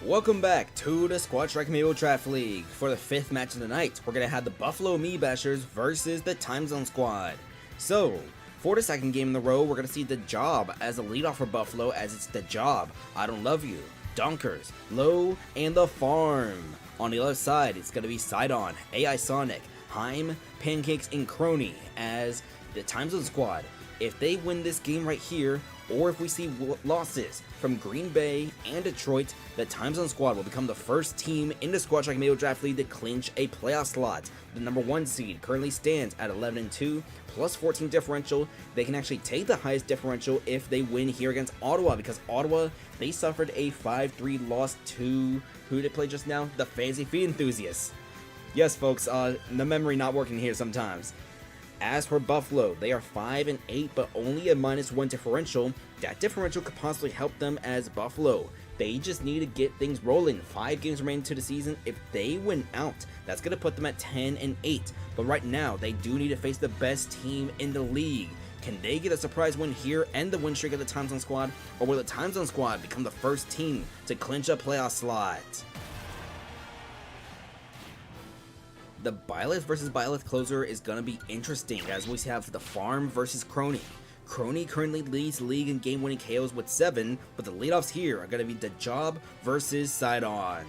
Welcome back to the Squad Strike Amiibo Draft League. For the 5th match of the night, we're going to have the Buffalo Amiibashers versus the Time Zone Squad. So, for the 2nd game in a row, we're going to see the Job as a leadoff for Buffalo, as it's the Job, I Don't Love You, Donkers, Low, and the Farm. On the other side, it's going to be Sidon, AI Sonic, Heim, Pancakes, and Crony as the Time Zone Squad. If they win this game right here, or if we see losses from Green Bay and Detroit, the Time Zone Squad will become the first team in the Squad Strike Amiibo Draft League to clinch a playoff slot. The number 1 seed currently stands at 11-2, plus 14 differential. They can actually take the highest differential if they win here against Ottawa, because Ottawa, they suffered a 5-3 loss to, who did they play just now? The Fantasy Feed Enthusiasts. Yes, folks, the memory not working here sometimes. As for Buffalo, they are 5-8, but only a -1 differential. That differential could possibly help them as Buffalo. They just need to get things rolling. 5 games remaining to the season. If they win out, that's going to put them at 10-8. But right now, they do need to face the best team in the league. Can they get a surprise win here and the win streak of the Time Zone Squad? Or will the Time Zone Squad become the first team to clinch a playoff slot? The Byleth versus Byleth closer is going to be interesting, as we have the Farm versus Crony. Crony currently leads the league in game-winning KOs with 7, but the leadoffs here are going to be the Job versus Sidon.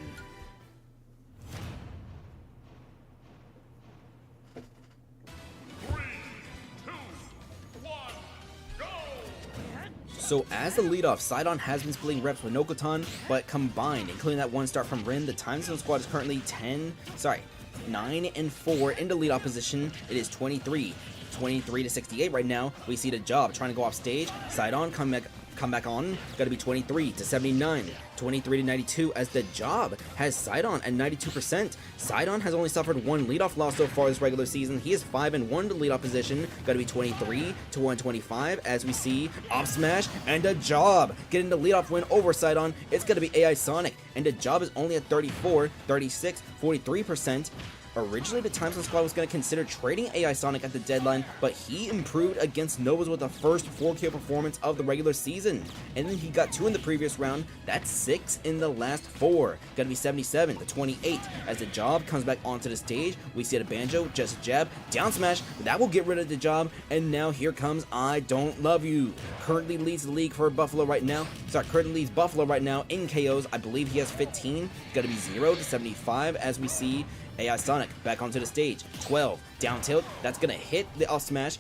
So as the leadoff, Sidon has been splitting reps with Nokotan, but combined, including that 1 start from Rin, the Time Zone Squad is currently 9-4 in the leadoff position. It is 23 to 68 right now. We see the Job trying to go off stage. Sidon come back on. Got to be 23 to 79, 23 to 92, as the Job has Sidon at 92%. Sidon has only suffered 1 leadoff loss so far this regular season. He is 5-1 to leadoff position. Got to be 23 to 125, as we see Op Smash and the Job getting the leadoff win over Sidon. It's going to be AI Sonic, and the Job is only at 34, 36, 43%. Originally, the Time Zone Squad was going to consider trading AI Sonic at the deadline, but he improved against Novas with the first 4K performance of the regular season. And then he got 2 in the previous round. That's 6 in the last 4. Got to be 77 to 28. As the Job comes back onto the stage, we see the Banjo, just a jab, down smash. That will get rid of the Job. And now here comes I Don't Love You. Currently leads the league for Buffalo right now. Currently leads Buffalo right now in KOs. I believe he has 15. Got to be 0 to 75, as we see AI Sonic back onto the stage. 12 down tilt, that's gonna hit the up smash.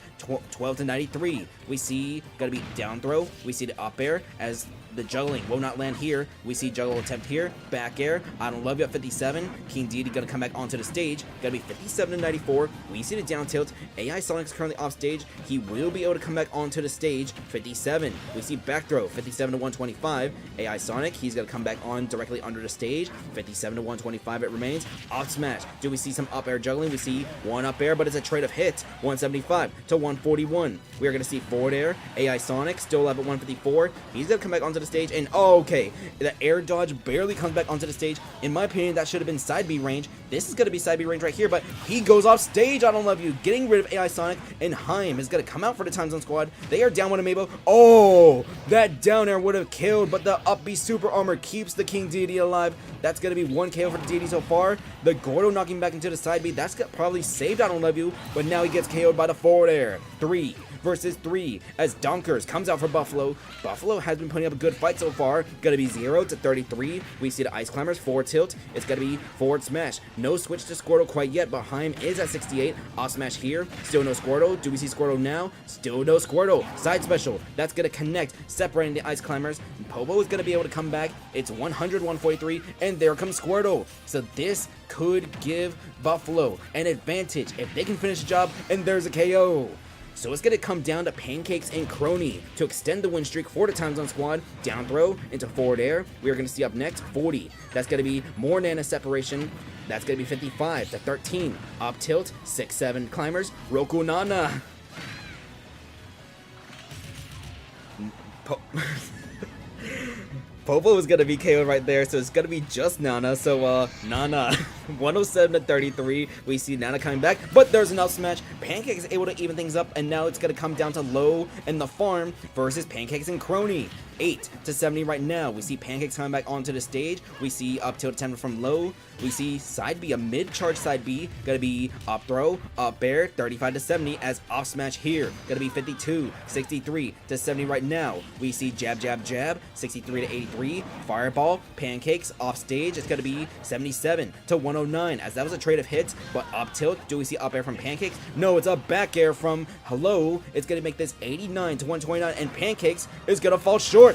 12 to 93. We see gotta be down throw. We see the up air as the juggling will not land here. We see juggle attempt here. Back air. I Don't Love You at 57. King Deity gonna come back onto the stage. Gotta be 57 to 94. We see the down tilt. AI Sonic's currently off stage. He will be able to come back onto the stage. 57. We see back throw. 57 to 125. AI Sonic, he's gonna come back on directly under the stage. 57 to 125 it remains. Up smash. Do we see some up air juggling? We see 1 up air, but it's a trade of hits. 175 to 141. We are gonna see forward air. AI Sonic still up at 154. He's gonna come back onto the stage, and okay, the air dodge barely comes back onto the stage. In my opinion, that should have been side B range. This is going to be side B range right here, but he goes off stage. I Don't Love You, getting rid of AI Sonic, and Heim is going to come out for the Time Zone Squad. They are down with Amiibo. Oh, that down air would have killed, but the up B super armor keeps the King Deity alive. That's going to be 1 KO for the Deity so far. The Gordo knocking back into the side B, that's probably saved I Don't Love You, but now he gets KO'd by the forward air. 3 versus 3 as Donkers comes out for Buffalo. Buffalo has been putting up a good fight so far. Gonna be 0 to 33. We see the Ice Climbers forward tilt. It's gonna be forward smash. No switch to Squirtle quite yet, but Heim is at 68. Off smash here. Still no Squirtle. Do we see Squirtle now? Still no Squirtle. Side special. That's gonna connect, separating the Ice Climbers. Pobo is gonna be able to come back. It's 100, 143, and there comes Squirtle. So this could give Buffalo an advantage if they can finish the job, and there's a KO. So it's going to come down to Pancakes and Crony to extend the win streak for the Time Zone Squad. Down throw into forward air. We are going to see up next 40. That's going to be more Nana separation. That's going to be 55 to 13. Up tilt, 6-7 climbers. Roku Nana. Popo is gonna be KO'd right there, so it's gonna be just Nana. So Nana 107 to 33. We see Nana coming back, but there's an up smash. Pancake is able to even things up, and now it's gonna come down to Low and the farm versus Pancakes and Crony. 8 to 70 right now. We see Pancakes coming back onto the stage. We see up tilt attempt from Low. We see side B, a mid charge side B, gonna be up throw, up air, 35 to 70 as off smash here. Gonna be 52, 63 to 70 right now. We see jab, jab, jab, 63 to 83. Fireball, Pancakes off stage. It's gonna be 77 to 109 as that was a trade of hits, but up tilt. Do we see up air from Pancakes? No, it's a back air from Hallow. It's gonna make this 89 to 129, and Pancakes is gonna fall short.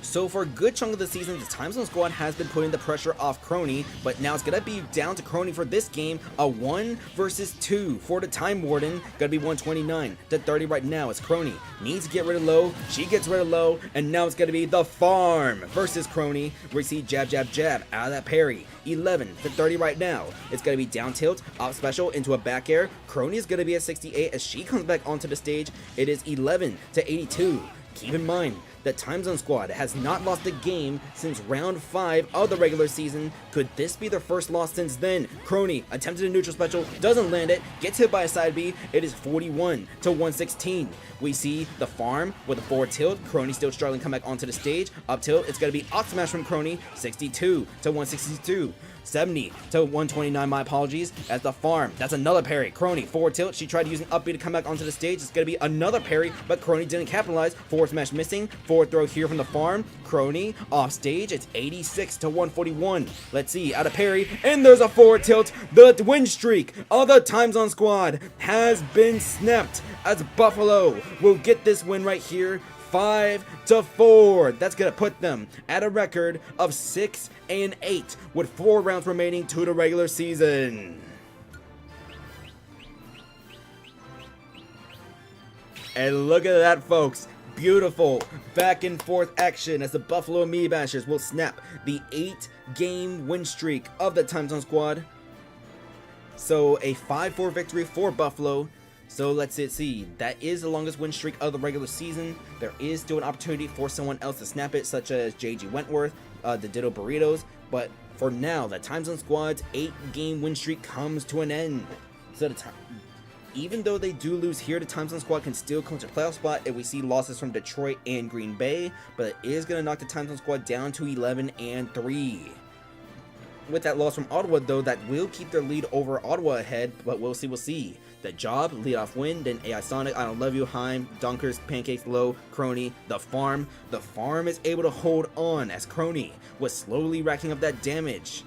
So for a good chunk of the season, the Time Zone Squad has been putting the pressure off Crony, but now it's gonna be down to Crony for this game. A 1 versus 2 for the Time Warden. Gonna be 129 to 30 right now. It's Crony needs to get rid of Low. She gets rid of Low, and now it's gonna be the farm versus Crony. We see jab, jab, jab out of that parry. 11 to 30 right now. It's gonna be down tilt, up special into a back air. Crony is gonna be at 68 as she comes back onto the stage. It is 11 to 82. Keep in mind, the Time Zone Squad has not lost a game since round 5 of the regular season. Could this be their first loss since then? Crony attempted a neutral special, doesn't land it, gets hit by a side B. It is 41 to 116. We see the farm with a forward tilt. Crony still struggling to come back onto the stage. Up tilt, it's going to be up smash from Crony. 62 to 162. 70 to 129, my apologies, as the farm. That's another parry. Crony, forward tilt. She tried using up B to come back onto the stage. It's going to be another parry, but Crony didn't capitalize. Forward smash missing. Forward throw here from the farm. Crony off stage. It's 86 to 141. Let's see, out of parry, and there's a forward tilt. The win streak of the Time Zone Squad has been snapped as Buffalo will get this win right here. 5 to 4. That's gonna put them at a record of 6 and 8 with 4 rounds remaining to the regular season. And look at that, folks. Beautiful back and forth action as the Buffalo Amiibashers will snap the 8-game win streak of the Time Zone Squad. So a 5-4 victory for Buffalo. So let's see, that is the longest win streak of the regular season. There is still an opportunity for someone else to snap it, such as JG Wentworth, the Ditto Burritos. But for now, the Time Zone Squad's 8-game win streak comes to an end. So even though they do lose here, the Time Zone Squad can still come to a playoff spot if we see losses from Detroit and Green Bay. But it is going to knock the Time Zone Squad down to 11 and 3. With that loss from Ottawa, though, that will keep their lead over Ottawa ahead, but we'll see. The Job, lead off win, then AI Sonic, I Don't Love You, Heim, Dunkers, Pancakes, Low, Crony, The Farm. The Farm is able to hold on as Crony was slowly racking up that damage.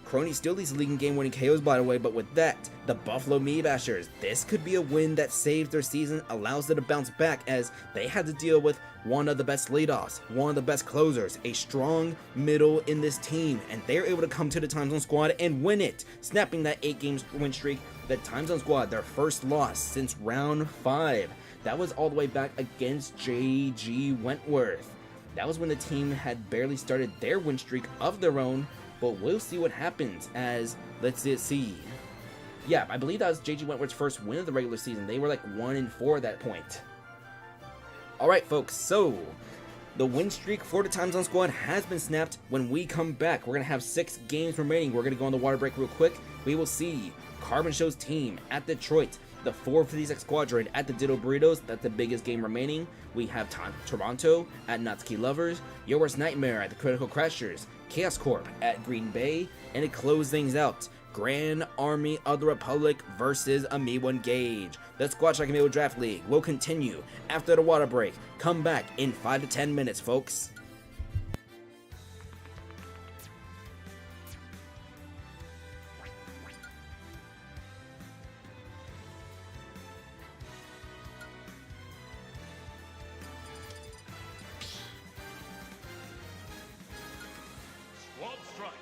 Crony still leads the league in game-winning KOs, by the way, but with that, the Buffalo Amiibashers, this could be a win that saves their season, allows them to bounce back as they had to deal with one of the best leadoffs, one of the best closers, a strong middle in this team, and they're able to come to the Time Zone Squad and win it, snapping that 8-game win streak. The Time Zone Squad, their first loss since round 5. That was all the way back against JG Wentworth. That was when the team had barely started their win streak of their own. But we'll see what happens as, let's see. Yeah, I believe that was JG Wentworth's first win of the regular season. They were like 1 and 4 at that point. Alright, folks, so the win streak for the Time Zone Squad has been snapped. When we come back, we're going to have 6 games remaining. We're going to go on the water break real quick. We will see Carbon Show's team at Detroit. The 456 Squadron at the Ditto Burritos. That's the biggest game remaining. We have Toronto at Natsuki Lovers. Your Worst Nightmare at the Critical Crashers. Chaos Corp at Green Bay. And to close things out, Grand Army of the Republic versus Amiibo Engage. The Squad Strike Amiibo Draft League will continue after the water break. Come back in 5 to 10 minutes, folks. Squad strike.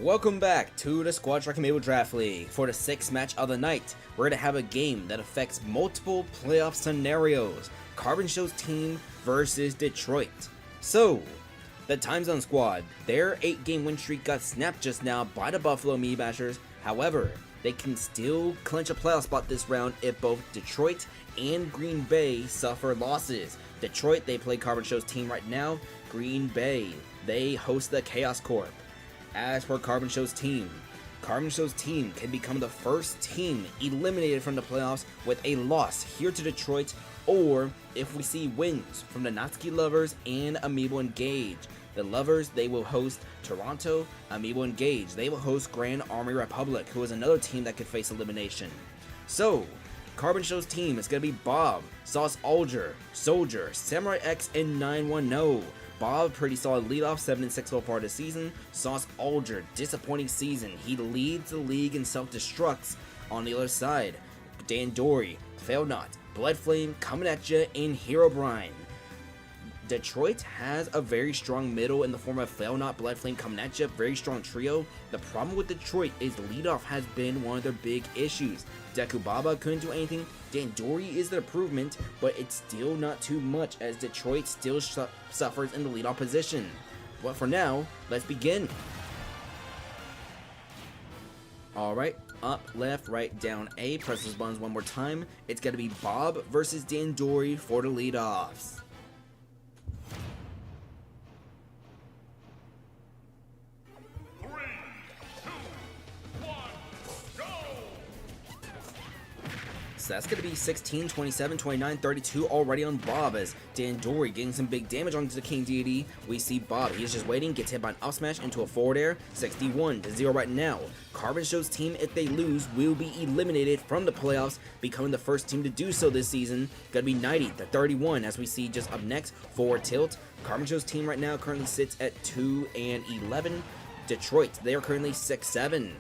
Welcome back to the Squad Strike Amiibo Draft League. For the 6th match of the night, we're going to have a game that affects multiple playoff scenarios. Carbon Show's team versus Detroit. So, the Time Zone Squad, their 8-game win streak got snapped just now by the Buffalo Amiibashers. However, they can still clinch a playoff spot this round if both Detroit and Green Bay suffer losses. Detroit, they play Carbon Show's team right now. Green Bay, they host the Chaos Corp. As for Carbon Show's team can become the first team eliminated from the playoffs with a loss here to Detroit, or if we see wins from the Natsuki Lovers and Amiibo Engage. The Lovers, they will host Toronto. Amiibo Engage, they will host Grand Army Republic, who is another team that could face elimination. So, Carbon Show's team is going to be Bob, Sauce Alger, Soldier, Samurai X, and 910. Bob, pretty solid leadoff, 7-6 so far this season. Sauce Alger, disappointing season. He leads the league in self-destructs. On the other side, Dan Dory, Fail Not, Blood Flame coming at ya in Herobrine. Detroit has a very strong middle in the form of Fail Not, Blood Flame coming at ya, very strong trio. The problem with Detroit is leadoff has been one of their big issues. Deku Baba couldn't do anything. Dan Dory is the improvement, but it's still not too much as Detroit still suffers in the leadoff position. But for now, let's begin. Alright, up, left, right, down, A. Press those buttons one more time. It's going to be Bob versus Dan Dory for the leadoffs. So that's going to be 16, 27, 29, 32 already on Bob as Dan Dory getting some big damage onto the King Deity. We see Bob, he's just waiting, gets hit by an up smash into a forward air, 61-0 right now. Carbon Show's team, if they lose, will be eliminated from the playoffs, becoming the first team to do so this season. Going to be 90-31 as we see just up next, forward tilt. Carbon Show's team right now currently sits at 2-11. Detroit, they are currently 6-7.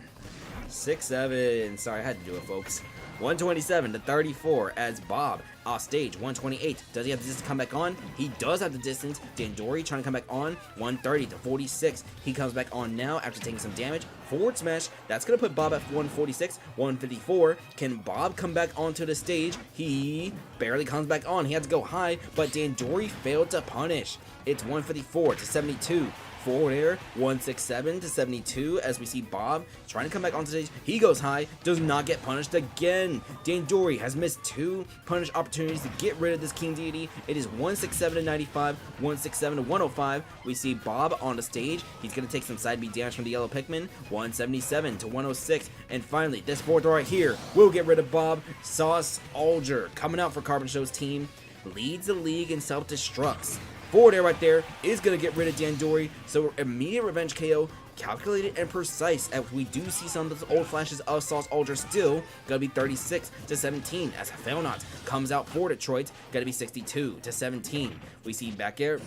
6-7. Sorry, I had to do it, folks. 127-34 as Bob off stage. 128. Does he have the distance to come back on? He does have the distance. Dan Dory trying to come back on. 130-46. He comes back on now after taking some damage. Forward smash. That's going to put Bob at 146. 154. Can Bob come back onto the stage? He barely comes back on. He had to go high, but Dan Dory failed to punish. It's 154-72. Forward air, 167-72 as we see Bob trying to come back onto stage. He goes high, does not get punished again. Dan Dory has missed 2 punish opportunities to get rid of this King Deity. It is 167-95, 167-105. We see Bob on the stage. He's going to take some side B damage from the yellow Pikmin. 177-106. And finally, this forward throw right here will get rid of Bob. Sauce Alger coming out for Carbon Show's team. Leads the league in self-destructs. Forward air right there is going to get rid of Dan Dory, so immediate revenge KO, calculated and precise, as we do see some of those old flashes of Sauce Alger still. Going to be 36-17 as Fail Not comes out for Detroit. Going to be 62-17. We see back air.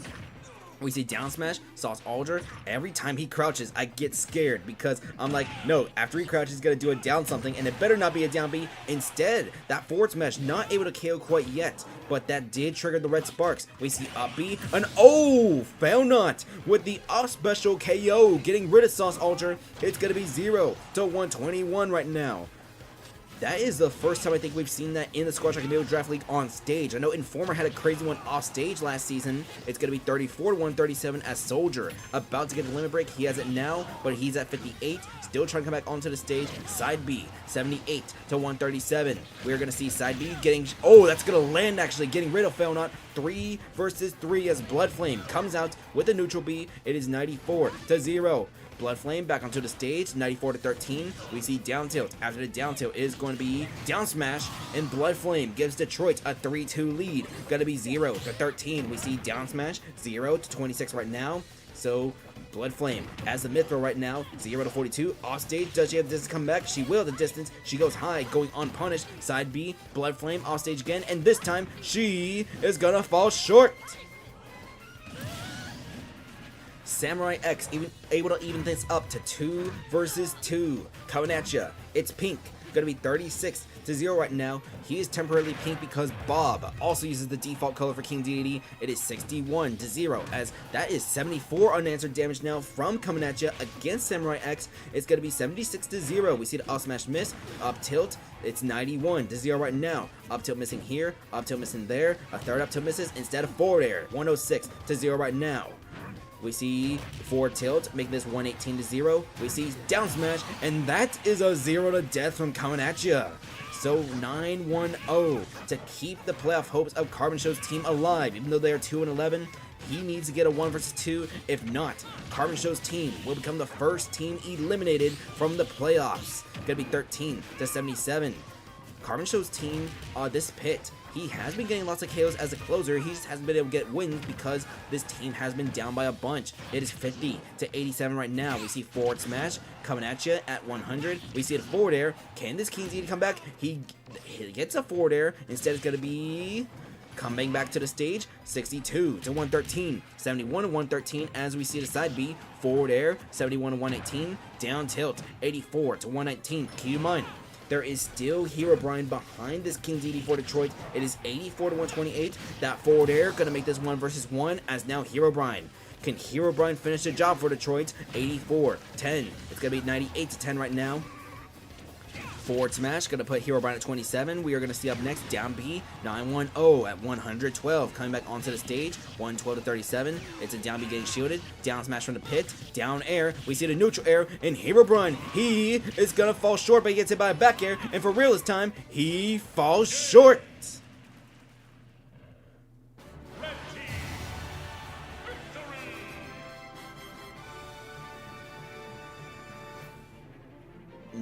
We see down smash, Sauce Alger. Every time he crouches, I get scared because I'm like, no, after he crouches, he's going to do a down something, and it better not be a down B. Instead, that forward smash, not able to KO quite yet, but that did trigger the red sparks. We see up B, and oh, Fail Not with the up special KO, getting rid of Sauce Alger. It's going to be 0-121 right now. That is the first time I think we've seen that in the Squad Strike Amiibo Draft League on stage. I know Informer had a crazy one off stage last season. It's going to be 34-137 as Soldier. About to get the limit break. He has it now, but he's at 58. Still trying to come back onto the stage. Side B, 78-137. We're going to see Side B getting... Oh, that's going to land actually, getting rid of Fail Not. 3 versus 3 as Blood Flame comes out with a neutral B. It is 94-0. Blood Flame back onto the stage, 94-13. We see down tilt. After the down tilt is going to be down smash, and Blood Flame gives Detroit a 3-2 lead. Going to be 0-13. We see down smash, 0-26 right now. So Blood Flame has the mid throw right now, 0-42. Off stage, does she have the distance to come back? She will have the distance. She goes high, going unpunished. Side B, Blood Flame off stage again, and this time she is gonna fall short. Samurai X able to even this up to 2 versus 2. Coming at ya. It's Pink Gonna be 36 to 0 right now. He is temporarily pink because Bob also uses the default color for King Dedede. It is 61 to 0, as that is 74 unanswered damage now from coming at you against Samurai X. It's gonna be 76 to 0. We see the up smash miss, up tilt. It's 91 to 0 right now. Up tilt missing here, up tilt missing there. A third up tilt misses instead of forward air. 106 to 0 right now. We see forward tilt, making this 118 to 0. We see down smash, and that is a 0 to death from coming at ya. So 9-1-0 to keep the playoff hopes of Carbon Show's team alive. Even though they are 2-11, he needs to get a 1 versus 2. If not, Carbon Show's team will become the first team eliminated from the playoffs. Gonna be 13 to 77. Carbon Show's team, this pit, he has been getting lots of KOs as a closer. He just hasn't been able to get wins because this team has been down by a bunch. It is 50 to 87 right now. We see forward smash coming at you at 100. We see a forward air. Can this King Dedede come back? He gets a forward air. Instead, it's going to be coming back to the stage. 62 to 113. 71 to 113 as we see the side B. Forward air. 71 to 118. Down tilt. 84 to 119. Keep in mind, there is still Herobrine behind this King Dedede for Detroit. It is 84 to 128. That forward air gonna make this 1 versus 1 as now Herobrine. Can Herobrine finish the job for Detroit? 84-10. It's gonna be 98 to 10 right now. Forward smash, gonna put Herobrine at 27. We are gonna see up next down B, 9-1-0 at 112. Coming back onto the stage, 112 to 37. It's a down B getting shielded. Down smash from the pit, down air. We see the neutral air, and Herobrine, he is gonna fall short, but he gets hit by a back air. And for real this time, he falls short. Red team victory.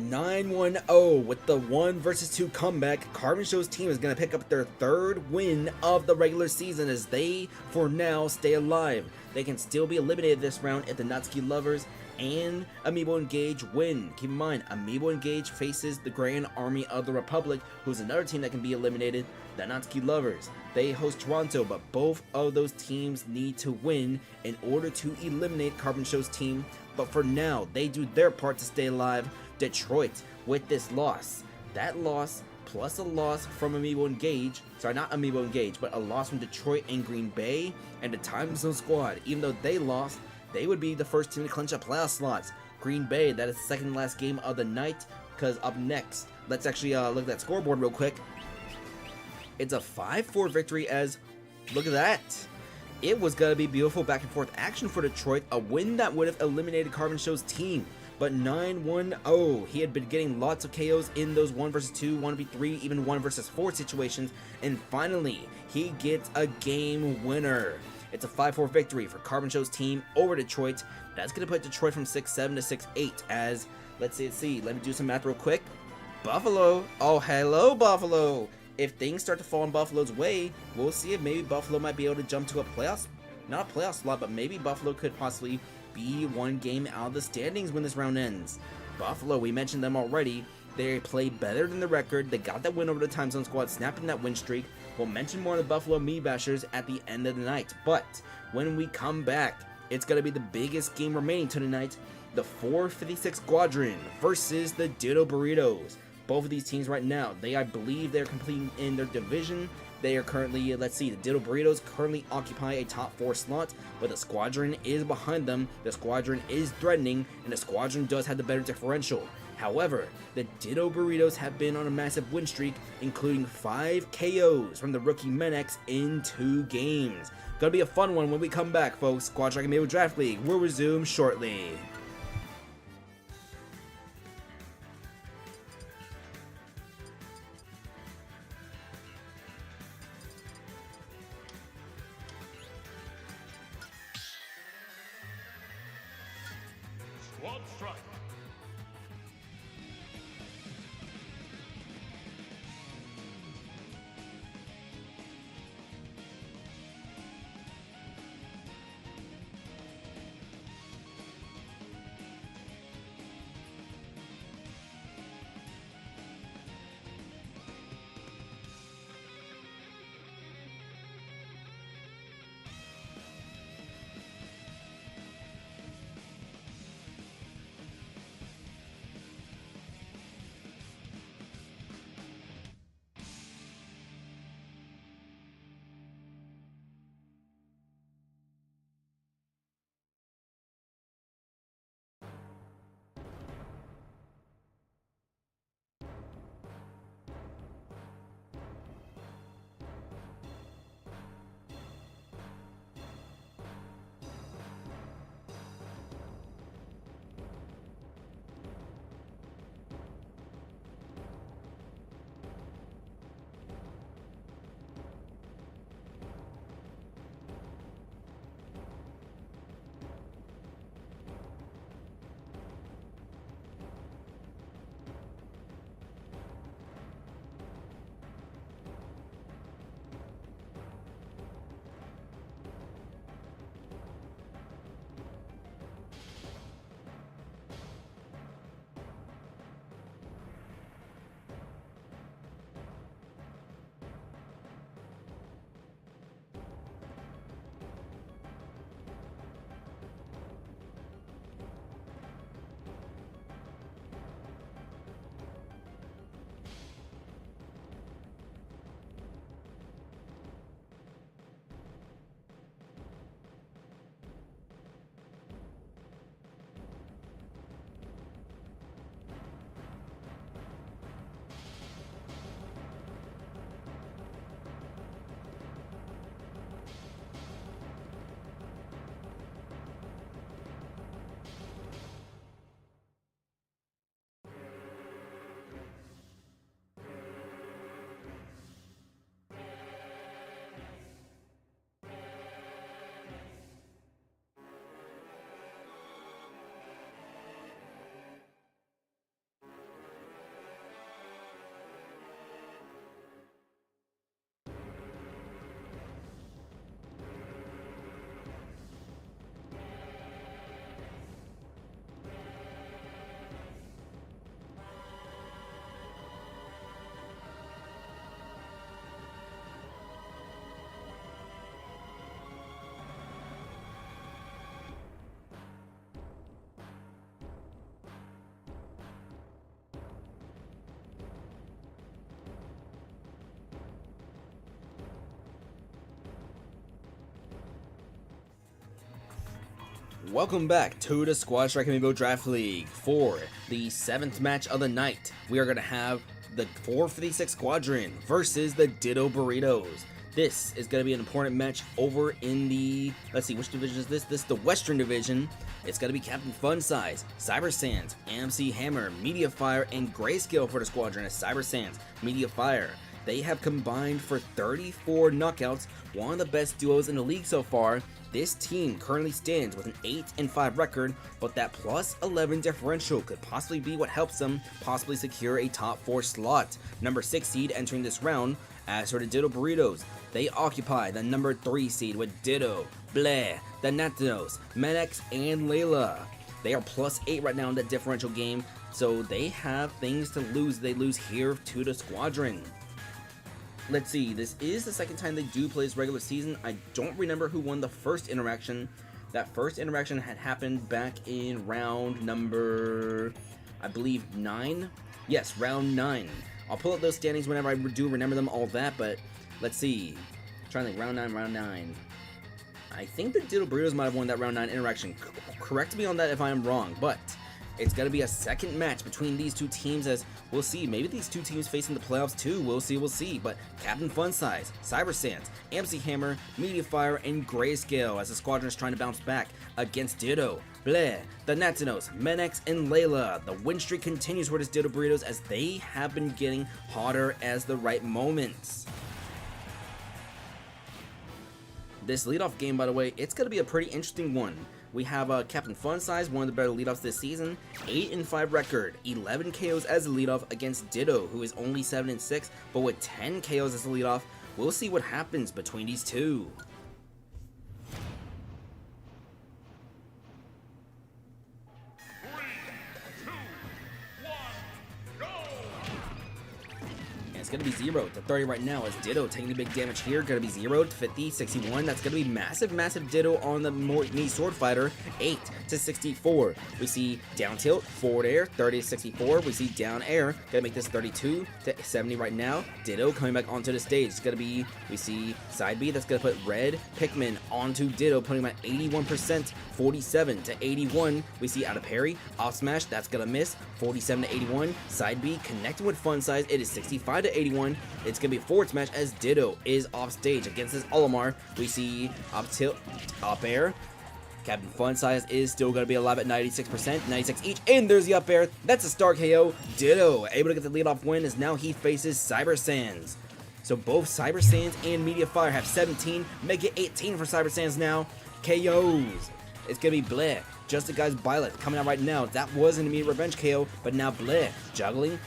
9-1-0 with the 1 versus 2 comeback. Carbon Show's team is going to pick up their 3rd win of the regular season as they, for now, stay alive. They can still be eliminated this round if the Natsuki Lovers and Amiibo Engage win. Keep in mind, Amiibo Engage faces the Grand Army of the Republic, who's another team that can be eliminated, the Natsuki Lovers. They host Toronto, but both of those teams need to win in order to eliminate Carbon Show's team. But for now, they do their part to stay alive. Detroit, with this loss, that loss plus a loss from Amiibo Engage, sorry, not Amiibo Engage, but a loss from Detroit and Green Bay and the Time Zone Squad, even though they lost, they would be the first team to clinch a playoff slot. Green Bay, that is the second last game of the night, because up next, let's actually look at that scoreboard real quick. It's a 5-4 victory as, look at that. It was going to be beautiful back and forth action for Detroit, a win that would have eliminated Carbon Show's team. But 9-1-0, he had been getting lots of KOs in those 1 versus 2, 1v3, even 1 versus 4 situations, and finally, he gets a game winner. It's a 5-4 victory for Carbon Show's team over Detroit. That's going to put Detroit from 6-7 to 6-8 as, let's see, let me do some math real quick. Buffalo, oh hello Buffalo. If things start to fall in Buffalo's way, we'll see if maybe Buffalo might be able to jump to a playoff, not a playoff slot, but maybe Buffalo could possibly be 1 game out of the standings when this round ends. Buffalo, we mentioned them already. They play better than the record. They got that win over the Time Zone Squad, snapping that win streak. We'll mention more of the Buffalo Amiibashers at the end of the night. But when we come back, it's going to be the biggest game remaining tonight. The 456 Squadron versus the Ditto Burritos. Both of these teams right now, I believe they're competing in their division. They are currently, let's see, the Ditto Burritos currently occupy a top 4 slot, but the Squadron is behind them. The Squadron is threatening, and the Squadron does have the better differential. However, the Ditto Burritos have been on a massive win streak, including 5 KOs from the rookie Menex in 2 games. Gonna be a fun one when we come back, folks. Squad Dragon Amiibo Draft League will resume shortly. Squad strike. Welcome back to the Squad Strike Amiibo Draft League. For the 7th match of the night, we are going to have the 456 Squadron versus the Ditto Burritos. This is going to be an important match over in the, let's see, which division is this? This is the Western Division. It's going to be Captain Fun Size, Cyber Sands, AMC Hammer, Media Fire, and Grayscale for the Squadron as Cyber Sands, Media Fire. They have combined for 34 knockouts, one of the best duos in the league so far. This team currently stands with an 8-5 record, but that plus 11 differential could possibly be what helps them possibly secure a top 4 slot. Number 6 seed entering this round. As for the Ditto Burritos, they occupy the number 3 seed with Ditto, Bleh, the Mementos, Mementos, and Leeya. They are plus 8 right now in that differential game, so they have things to lose. They lose here to the Squadron. Let's see, this is the 2nd time they do play this regular season. I don't remember who won the first interaction. That first interaction had happened back in round number, I believe, 9? Yes, round 9. I'll pull up those standings whenever I do remember them, all that, but let's see. I'm trying to think, round 9. I think the Ditto Burritos might have won that round 9 interaction. Correct me on that if I am wrong, but it's going to be a second match between these two teams, as we'll see. Maybe these two teams facing the playoffs too. We'll see. But Captain Fun Size, Cyber Sands, AMC Hammer, Media Fire, and Grayscale as the Squadron is trying to bounce back against Ditto, Bleh, the Natsuki, Mementos, and Leeya. The win streak continues for this Ditto Burritos as they have been getting hotter as the right moments. This leadoff game, by the way, it's going to be a pretty interesting one. We have Captain Fun Size, one of the better leadoffs this season, 8-5 record, 11 KOs as a leadoff against Ditto, who is only 7-6, but with 10 KOs as a leadoff. We'll see what happens between these two. It's going to be 0 to 30 right now as Ditto taking the big damage here. Going to be 0 to 50, 61. That's going to be massive Ditto on the knee sword fighter. 8 to 64. We see down tilt, forward air, 30 to 64. We see down air. Going to make this 32 to 70 right now. Ditto coming back onto the stage. It's going to be, we see side B. That's going to put red Pikmin onto Ditto, putting him at 81%, 47 to 81. We see out of parry, off smash. That's going to miss, 47 to 81. Side B connecting with Fun Size. It is 65 to 81. It's gonna be a forward smash as Ditto is off stage against this Olimar. We see up tilt, up air. Captain Fun Size is still gonna be alive at 96%, 96 each, and there's the up air. That's a star KO. Ditto able to get the leadoff win as now he faces Cyber Sands. So both Cyber Sands and Media Fire have 17, make it 18 for Cyber Sands now. KOs. It's gonna be Bleh. Just the guy's Lylat coming out right now. That was an immediate revenge KO, but now Bleh. Juggling.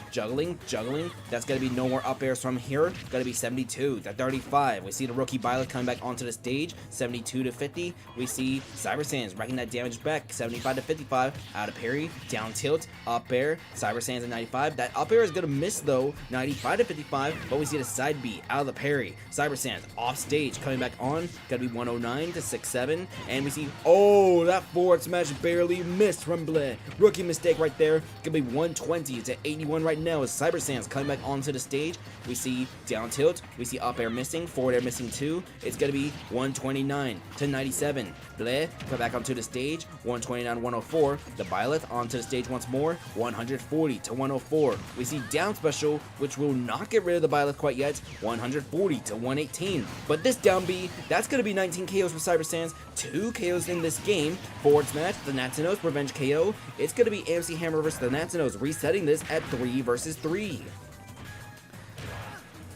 That's going to be no more up airs from here. Going to be 72 to 35. We see the rookie Lylat coming back onto the stage. 72 to 50. We see Cyber Sands wrecking that damage back. 75 to 55. Out of parry. Down tilt. Up air. Cyber Sands at 95. That up air is going to miss though. 95 to 55. But we see the side B out of the parry. Cyber Sands off stage coming back on. Going to be 109 to 67. And we see, oh, that forward smash barely missed from Bleh. Rookie mistake right there. Gonna be 120 to 81 right now as Cyber Sands coming back onto the stage. We see down tilt. We see up air missing. Forward air missing too. It's gonna be 129 to 97. Bleh come back onto the stage. 129 104. The Lylat onto the stage once more. 140 to 104. We see down special, which will not get rid of the Lylat quite yet. 140 to 118. But this down B, that's gonna be 19 KOs for Cyber Sands. 2 KOs in this game. Forward smash. The Natsuki revenge KO. It's going to be AMC Hammer versus the Natsuki, resetting this at 3 versus 3.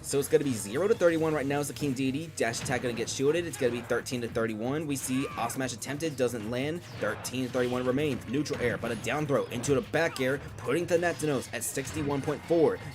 So it's going to be 0 to 31 right now as the King Deity. Dash attack going to get shielded. It's going to be 13 to 31. We see off smash attempted, doesn't land. 13 to 31 remains. Neutral air, but a down throw into the back air, putting the Natsuki at 61.4,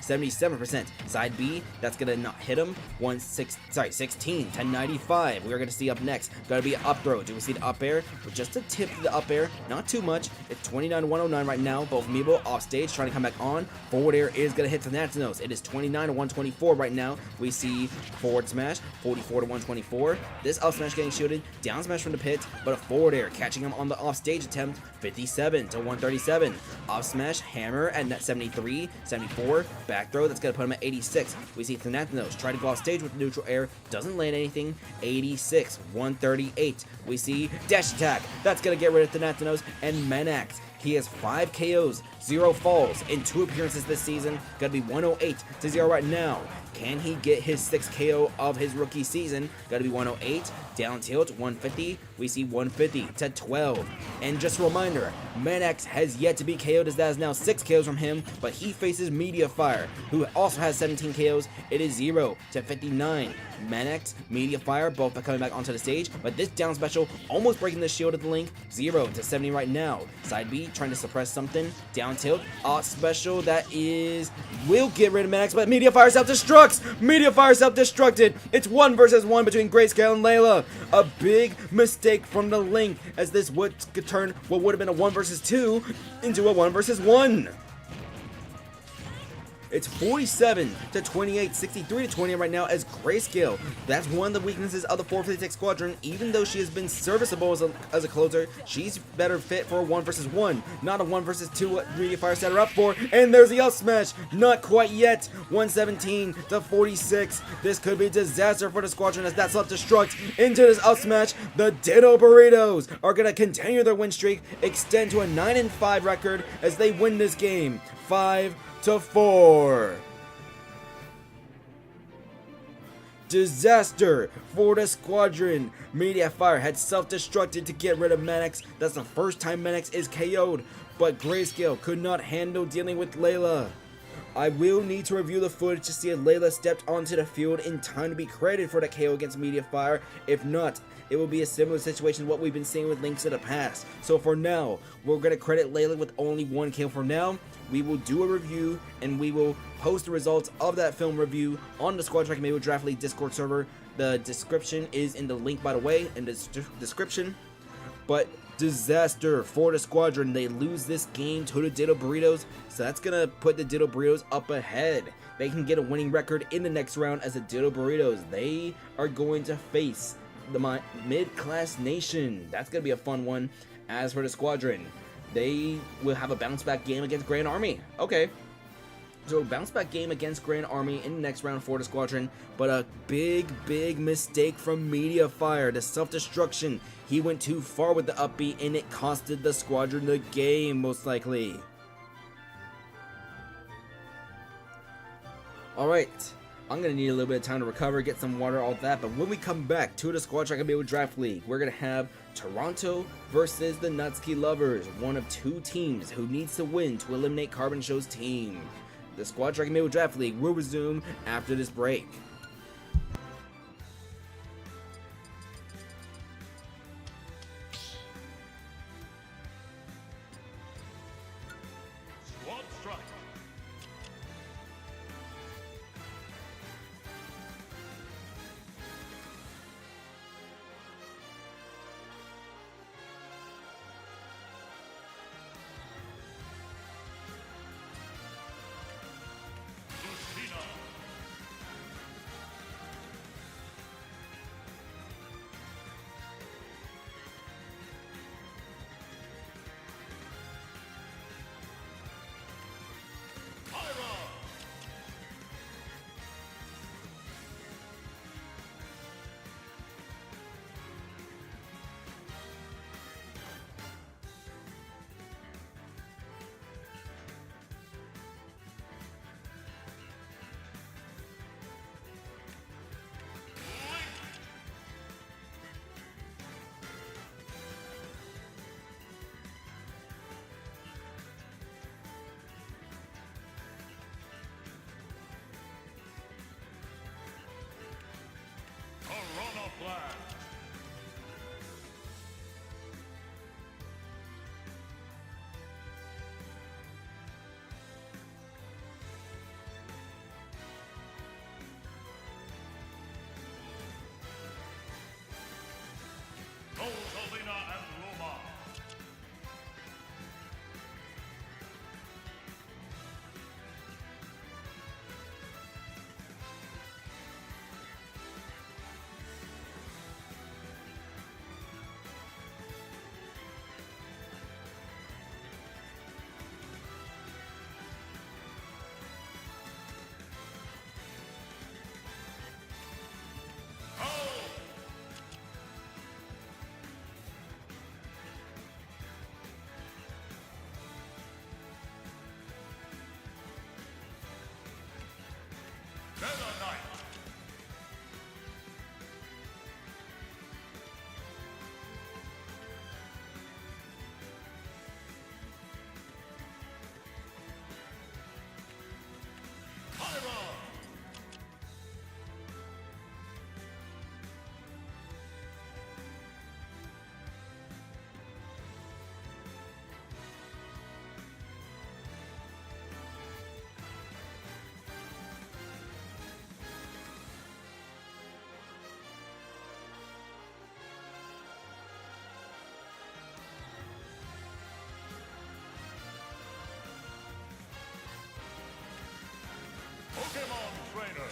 77%. Side B, that's going to not hit him. 16 to 95. We're going to see up next. Going to be an up throw. Do we see the up air? Just a tip to the up air, not too much. It's 29 to 109 right now. Both Amiibo off stage trying to come back on. Forward air is going to hit the Natsuki. It is 29 to 124 right now. now. We see forward smash, 44 to 124. This up smash getting shielded, down smash from the pit, but a forward air catching him on the offstage attempt, 57 to 137. Up smash, hammer at net 73, 74, back throw, that's going to put him at 86. We see Natsuki try to go off stage with neutral air, doesn't land anything, 86, 138. We see dash attack, that's going to get rid of Natsuki and Menax. He has 5 KOs, 0 falls in 2 appearances this season. Gotta be 108 to 0 right now. Can he get his 6th KO of his rookie season? Gotta be 108. Down tilt, 150. We see 150 to 12. And just a reminder, Menax has yet to be KO'd as that is now 6 KOs from him, but he faces Media Fire, who also has 17 KOs. It is 0 to 59. Menax, Media Fire, both are coming back onto the stage, but this down special almost breaking the shield of the Link, 0 to 70 right now. Side B trying to suppress something, down tilt, up special that will get rid of Menax, but Media Fire self-destructs! Media Fire self-destructed! It's 1 versus 1 between Grayscale and Leeya. A big mistake from the Link, as this would turn what would have been a 1 versus 2 into a 1 versus 1. It's 47 to 28, 63 to 20 right now as Grayscale. That's one of the weaknesses of the 456 Squadron. Even though she has been serviceable as a closer, she's better fit for a 1 versus 1, not a 1 versus 2 what Media Fire set her up for. And there's the up smash, not quite yet. 117 to 46. This could be a disaster for the Squadron as that self-destruct into this up smash. The Ditto Burritos are going to continue their win streak, extend to a 9-5 record as they win this game. 5 to 4. Disaster for the Squadron. Media Fire had self-destructed to get rid of Menax. That's the first time Menax is KO'd, but Grayscale could not handle dealing with Leeya. I will need to review the footage to see if Leeya stepped onto the field in time to be credited for the KO against Media Fire. If not, it will be a similar situation to what we've been seeing with Links in the past. So for now, we're going to credit Leeya with only 1 kill for now. We will do a review and we will post the results of that film review on the Squadron Amiibo Draft League Discord server. The description is in the link, by the way, in the description. But disaster for the Squadron. They lose this game to the Ditto Burritos, so that's going to put the Ditto Burritos up ahead. They can get a winning record in the next round as the Ditto Burritos. They are going to face the mid-class nation. That's going to be a fun one. As for the Squadron, they will have a bounce-back game against Grand Army. Okay. So bounce-back game against Grand Army in the next round for the Squadron. But a big mistake from Media Fire. The self-destruction. He went too far with the upbeat and it costed the Squadron the game, most likely. Alright. I'm going to need a little bit of time to recover, get some water, all that. But when we come back to the Squadron Amiibo Draft League, we're going to have Toronto versus the Natsuki Lovers. One of 2 teams who needs to win to eliminate Carbon Show's team. The Squadron Amiibo Draft League will resume after this break. Squad strike. Corona Blast. Rosalina and Luma. Meta Knight. Pyro. Pokemon Trainer.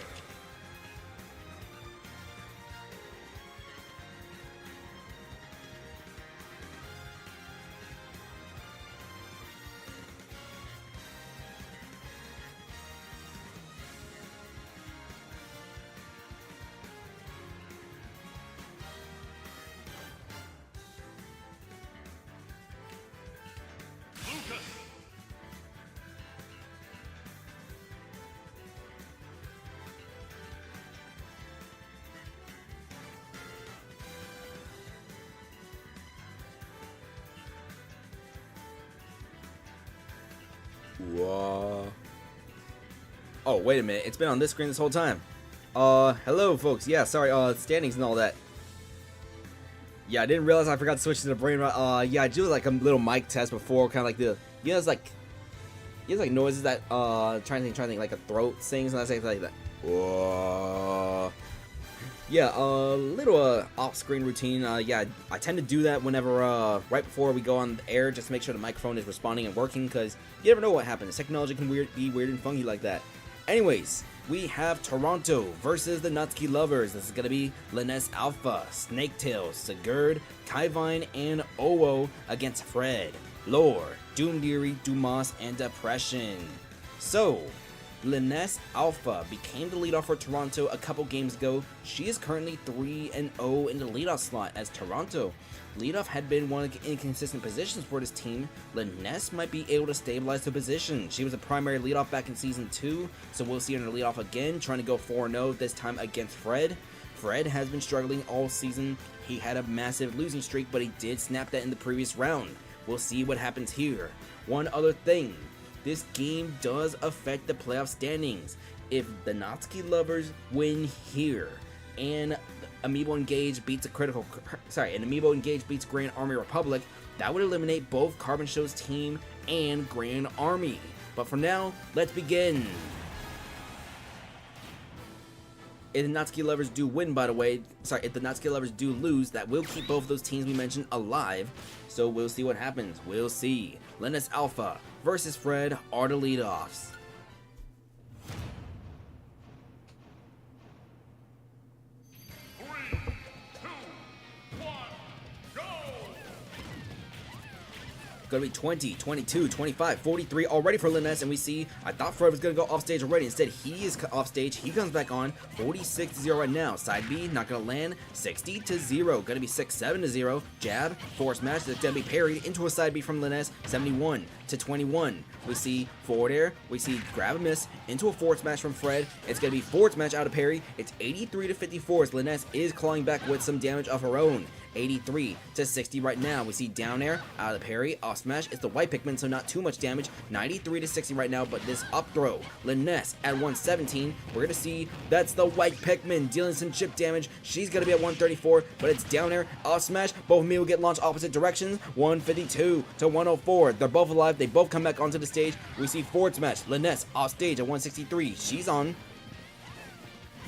Lucas. Whoa. Oh, wait a minute. It's been on this screen this whole time. Hello, folks. Yeah, sorry, standings and all that. Yeah, I didn't realize I forgot to switch to the brain rot. Yeah, I do like a little mic test before, kind of like the, you know, it's like noises that, trying to think, like a throat sings and I say like that. Whoa. Yeah, little, off-screen routine. Yeah, I tend to do that whenever, right before we go on the air, just to make sure the microphone is responding and working, because you never know what happens. Technology can be weird and funky like that. Anyways, we have Toronto versus the Natsuki Lovers. This is going to be Linus Alpha, Snaketail, Sigurd, Kaivine, and Ω against Fred, Lore, Doomdeary, Dumas, and Depression. So, Linus Alpha became the leadoff for Toronto a couple games ago. She is currently 3-0 in the leadoff slot as Toronto. Leadoff had been one of the inconsistent positions for this team. Linus might be able to stabilize the position. She was a primary leadoff back in Season 2, so we'll see her in the leadoff again, trying to go 4-0 this time against Fred. Fred has been struggling all season. He had a massive losing streak, but he did snap that in the previous round. We'll see what happens here. One other thing. This game does affect the playoff standings. If the Natsuki Lovers win here, and Amiibo Engage beats Amiibo Engage beats Grand Army Republic, that would eliminate both Carbon Show's team and Grand Army. But for now, let's begin. If the Natsuki Lovers do win, by the way, if the Natsuki Lovers do lose, that will keep both of those teams we mentioned alive. So we'll see what happens. We'll see. Linus Alpha versus Fred are the leadoffs. Gonna be 20, 22, 25, 43 already for Linus, and we see, I thought Fred was gonna go off stage already. Instead, he is off stage. He comes back on 46-0 right now. Side B, not gonna land. 60-0, gonna be 6-7-0. Jab, forward smash, that's gonna be parried into a side B from Linus. 71-21. We see forward air. We see grab a miss into a forward smash from Fred. It's gonna be forward smash out of parry. It's 83-54 as Linus is clawing back with some damage of her own. 83-60 right now. We see down air out of the parry, off smash. It's the white Pikmin, so not too much damage. 93-60 right now, but this up throw, Linus at 117. We're gonna see that's the white Pikmin dealing some chip damage. She's gonna be at 134, but it's down air, off smash. Both of me will get launched opposite directions. 152-104. They're both alive. They both come back onto the stage. We see forward smash, Linus off stage at 163. She's on.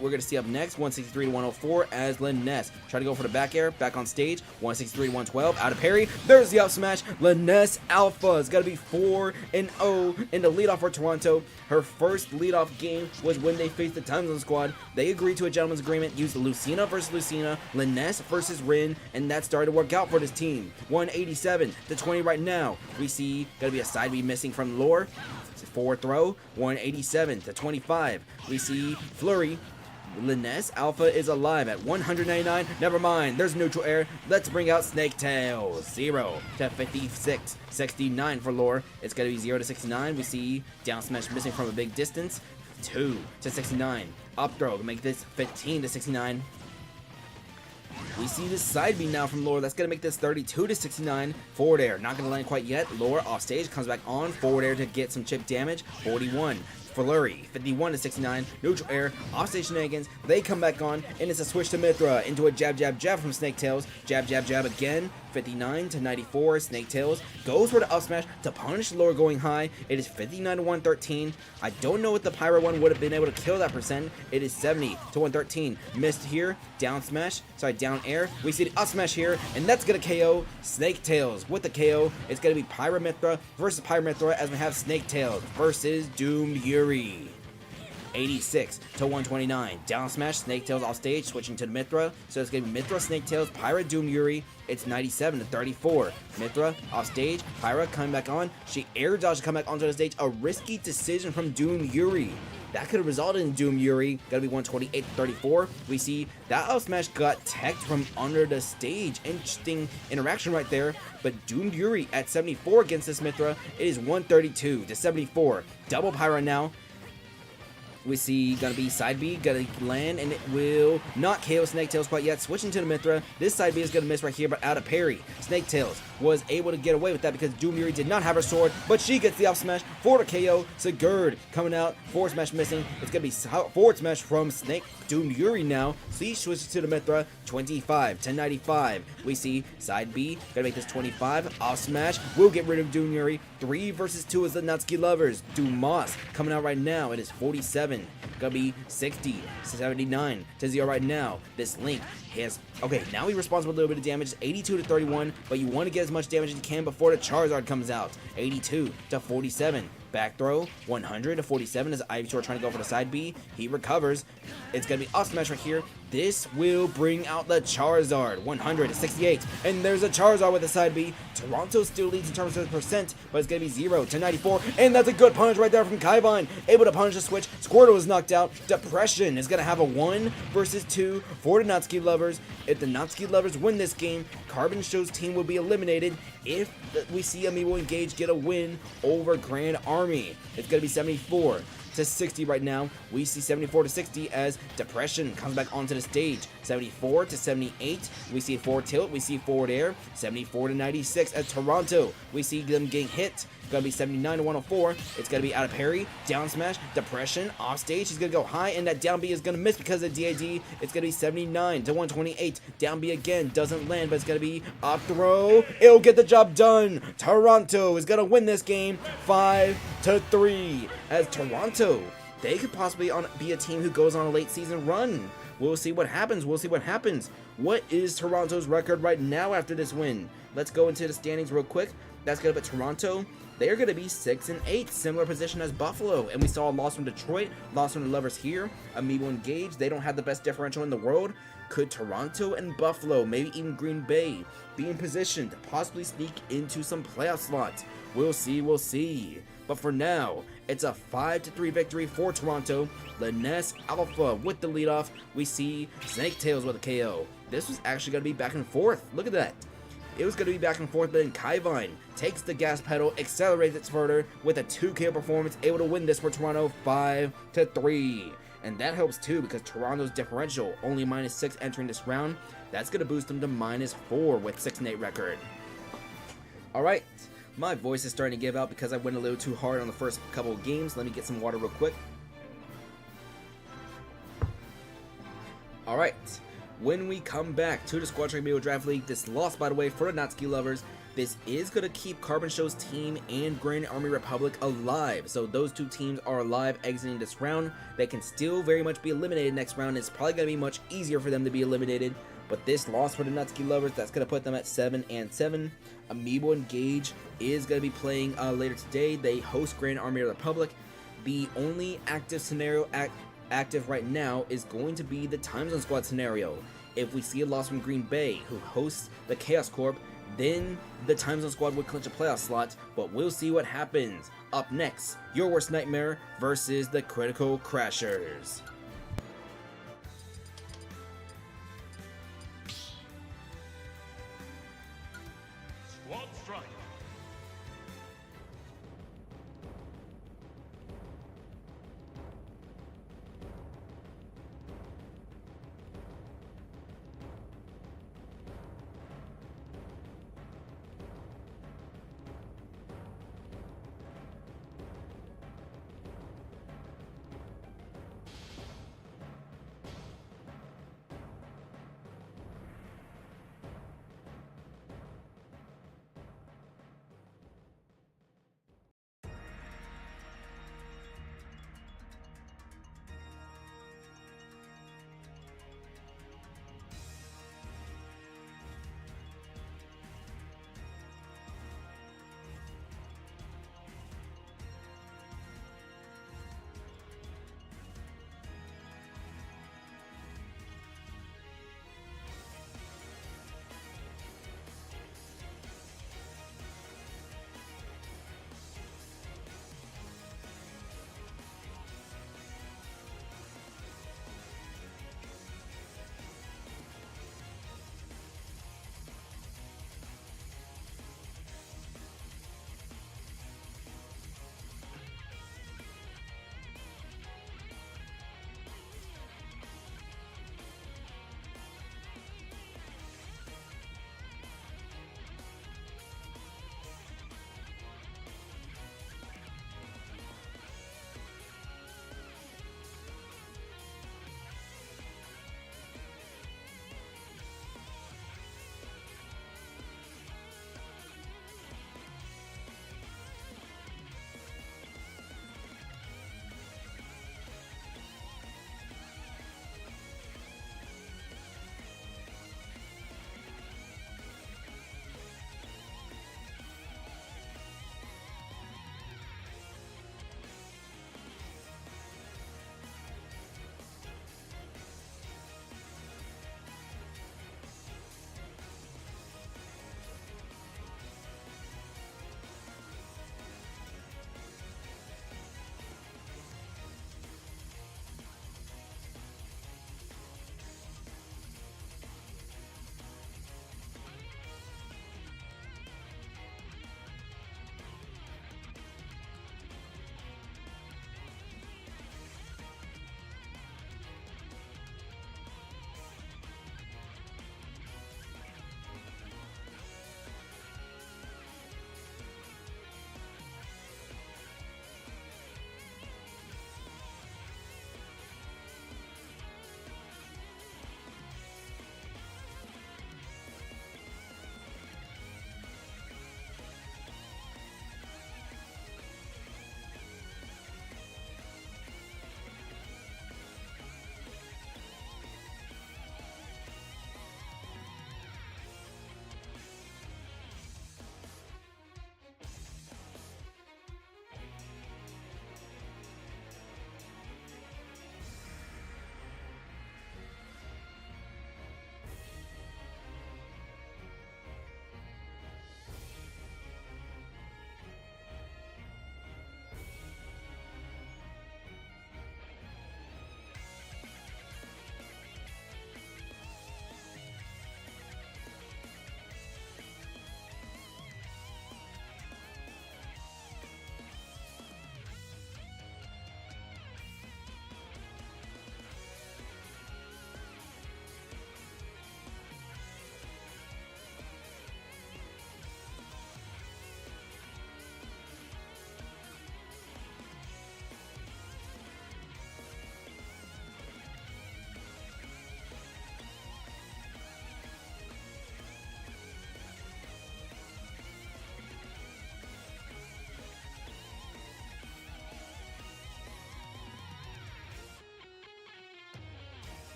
We're going to see up next 163-104 as Linus try to go for the back air, back on stage. 163-112 out of parry. There's the up smash. Linus Alpha is going to be 4-0 in the leadoff for Toronto. Her first leadoff game was when they faced the Time Zone Squad. They agreed to a gentleman's agreement, used Lucina versus Lucina, Linus versus Rin, and that started to work out for this team. 187-20 right now. We see going to be a side B missing from Lore. Forward throw. 187-25. We see Flurry. Linus Alpha is alive at 199. Never mind, there's neutral air. Let's bring out Snaketail. 0-56. 69 for Lore. It's going to be 0-69. We see down smash missing from a big distance. 32 to 69. Up throw to make this 15 to 69. We see this side B now from Laura. That's going to make this 32 to 69. Forward air, not going to land quite yet. Laura off stage, comes back on. Forward air to get some chip damage. 41. Flurry, 51 to 69. Neutral air, offstage shenanigans. They come back on, and it's a switch to Mithra into a jab, jab, jab from Snake Tails. Jab, jab, jab again. 59 to 94. Snake Tails goes for the up smash to punish Laura going high. It is 59 to 113. I don't know if the Pyro one would have been able to kill that percent. It is 70 to 113. Missed here. Down smash. Sorry, down air. We see the up smash here, and that's gonna KO Snake Tails with the KO. It's gonna be Pyro Mithra versus Pyro Mithra as we have Snake Tails versus Doomed Yuri. 86 to 129. Down smash, Snake Tails off stage, switching to the Mithra. So it's going to be Mithra, Snake Tails, Pyra, Doom Yuri. It's 97 to 34. Mithra off stage, Pyra coming back on. She air dodged to come back onto the stage. A risky decision from Doom Yuri. That could have resulted in Doom Yuri. Gotta be 128 to 34. We see that up smash got teched from under the stage. Interesting interaction right there. But Doom Yuri at 74 against this Mithra. It is 132 to 74. Double Pyra now. We see gonna be side B, gonna land, and it will not KO Snake Tails quite yet. Switching to the Mithra. This side B is gonna miss right here, but out of parry. Snake Tails was able to get away with that because Doom Yuri did not have her sword, but she gets the up smash for the KO. Sigurd coming out, forward smash missing. It's gonna be forward smash from Snake Doom Yuri now. So he switches to the Mithra, 25 to 95. We see side B, gonna make this 25. Off smash will get rid of Doom Yuri. 3 versus 2 is the Natsuki lovers. Dumas coming out right now. It is 47. Gonna be 60, 79 to 0 right now. This Link has, okay, now he responds with a little bit of damage. 82 to 31, but you want to get as much damage as you can before the Charizard comes out. 82 to 47. Back throw, 100 to 47 as Ivysaur trying to go for the side B. He recovers. It's going to be up smash right here. This will bring out the Charizard, 100 to 68. And there's a Charizard with the side B. Toronto still leads in terms of percent, but it's going to be 0 to 94. And that's a good punish right there from Kaivine. Able to punish the switch. Squirtle is knocked out. Depression is going to have a 1 versus 2 for the Natsuki lovers. If the Natsuki lovers win this game, Carbon Show's team will be eliminated if we see Amiibo Engage get a win over Grand Army. It's going to be 74 to 60 right now. We see 74 to 60 as Depression comes back onto the stage. 74 to 78. We see forward tilt. We see forward air. 74 to 96 as Toronto. We see them getting hit. Gonna be 79 to 104. It's gonna be out of parry. Down smash. Depression off stage. He's gonna go high, and that down B is gonna miss because of DAD. It's gonna be 79 to 128. Down B again doesn't land, but it's gonna be up throw. It'll get the job done. Toronto is gonna win this game 5 to 3. As Toronto, they could possibly be a team who goes on a late season run. We'll see what happens. We'll see what happens. What is Toronto's record right now after this win? Let's go into the standings real quick. That's gonna be Toronto. They're going to be 6 and 8, similar position as Buffalo. And we saw a loss from Detroit, loss from the lovers here. Amiibo Engage, they don't have the best differential in the world. Could Toronto and Buffalo, maybe even Green Bay, be in position to possibly sneak into some playoff slots? We'll see, we'll see. But for now, it's a 5 to 3 victory for Toronto. Linus Alpha with the leadoff. We see Snake Tails with a KO. This was actually going to be back and forth. Look at that. It was going to be back and forth, but then Kaivine takes the gas pedal, accelerates it further with a 2KO performance, able to win this for Toronto 5 to 3. And that helps too because Toronto's differential only -6 entering this round. That's going to boost them to -4 with 6 and 8 record. Alright, my voice is starting to give out because I went a little too hard on the first couple of games. Let me get some water real quick. Alright. When we come back to the Squad Track Amiibo Draft League, this loss, by the way, for the Natsuki lovers, this is going to keep Carbon Show's team and Grand Army Republic alive. So those two teams are alive exiting this round. They can still very much be eliminated next round. It's probably going to be much easier for them to be eliminated. But this loss for the Natsuki lovers, that's going to put them at 7 and 7. Amiibo Engage is going to be playing later today. They host Grand Army Republic. The only active scenario active right now is going to be the Time Zone Squad scenario. If we see a loss from Green Bay, who hosts the Chaos Corp, then the Time Zone Squad would clinch a playoff slot, but we'll see what happens. Up next, Your Worst Nightmare versus the Critical Crashers. Squad strike.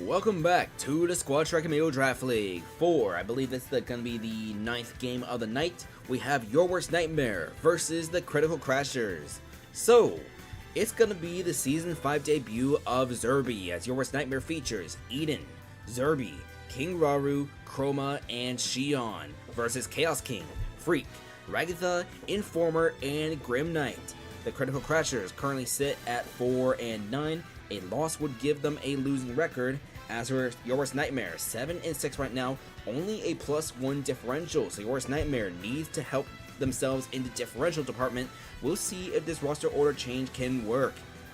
Welcome back to the Squad Strike Amiibo Draft League 4. I believe this is going to be the 9th game of the night. We have Your Worst Nightmare versus the Critical Crashers. So, it's going to be the Season 5 debut of Zerby, as Your Worst Nightmare features Eden, Zerby, King Raru, Chroma, and Xion versus Chaos King, Freak, Ragatha, Informer, and Grim Knight. The Critical Crashers currently sit at 4 and 9. A loss would give them a losing record, as for Your Worst Nightmare, 7 and 6 right now, only a +1 differential, so Your Worst Nightmare needs to help themselves in the differential department. We'll see if this roster order change can work.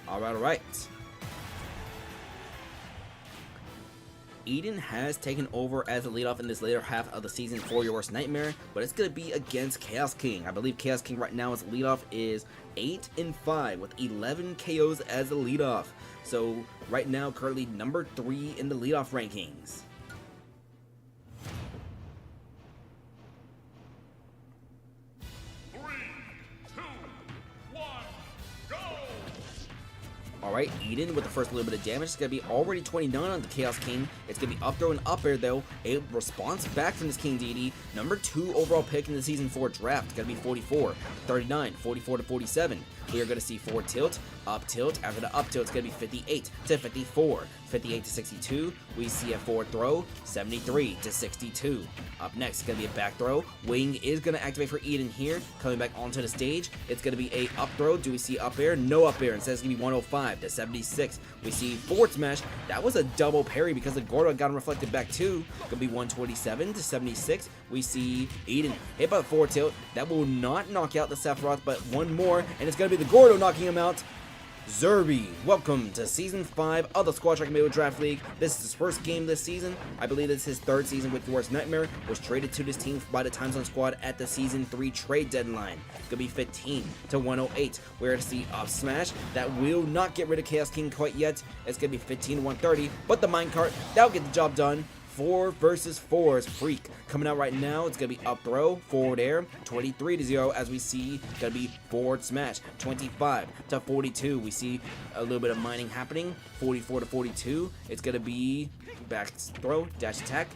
Alright. Eden has taken over as the leadoff in this later half of the season for Your Worst Nightmare, but it's going to be against Chaos King. I believe Chaos King right now as leadoff is 8 and 5 with 11 KOs as the leadoff. So right now currently number 3 in the leadoff rankings. Alright, Eden with the first little bit of damage. It's going to be already 29 on the Chaos King. It's going to be up throw and up air though. A response back from this King DD. Number 2 overall pick in the Season 4 draft. It's going to be 44, 39, 44 to 47. We are going to see 4 tilt, up tilt. After the up tilt, it's going to be 58 to 54, 58 to 62. We see a forward throw, 73 to 62. Up next, it's going to be a back throw. Wing is going to activate for Eden here. Coming back onto the stage, it's going to be a up throw. Do we see up air? No up air. Instead, it's going to be 105 to 76. We see forward smash. That was a double parry because the Gordo got him reflected back too. Going to be 127 to 76. We see Eden hit by the forward tilt. That will not knock out the Sephiroth, but one more, and it's going to be the Gordo knocking him out. Zerby, welcome to Season 5 of the Squad Strike Amiibo Draft League. This is his first game this season. I believe this is his 3rd season with Your Worst Nightmare. Was traded to this team by the Time Zone Squad at the Season 3 trade deadline. It's going to be 15 to 108. We're going to see up smash. That will not get rid of Chaos King quite yet. It's going to be 15 to 130, but the minecart, that'll get the job done. 4 versus 4 is Freak. Coming out right now, it's going to be up throw, forward air, 23 to 0, as we see, it's going to be forward smash, 25 to 42. We see a little bit of mining happening, 44 to 42. It's going to be back throw, dash attack,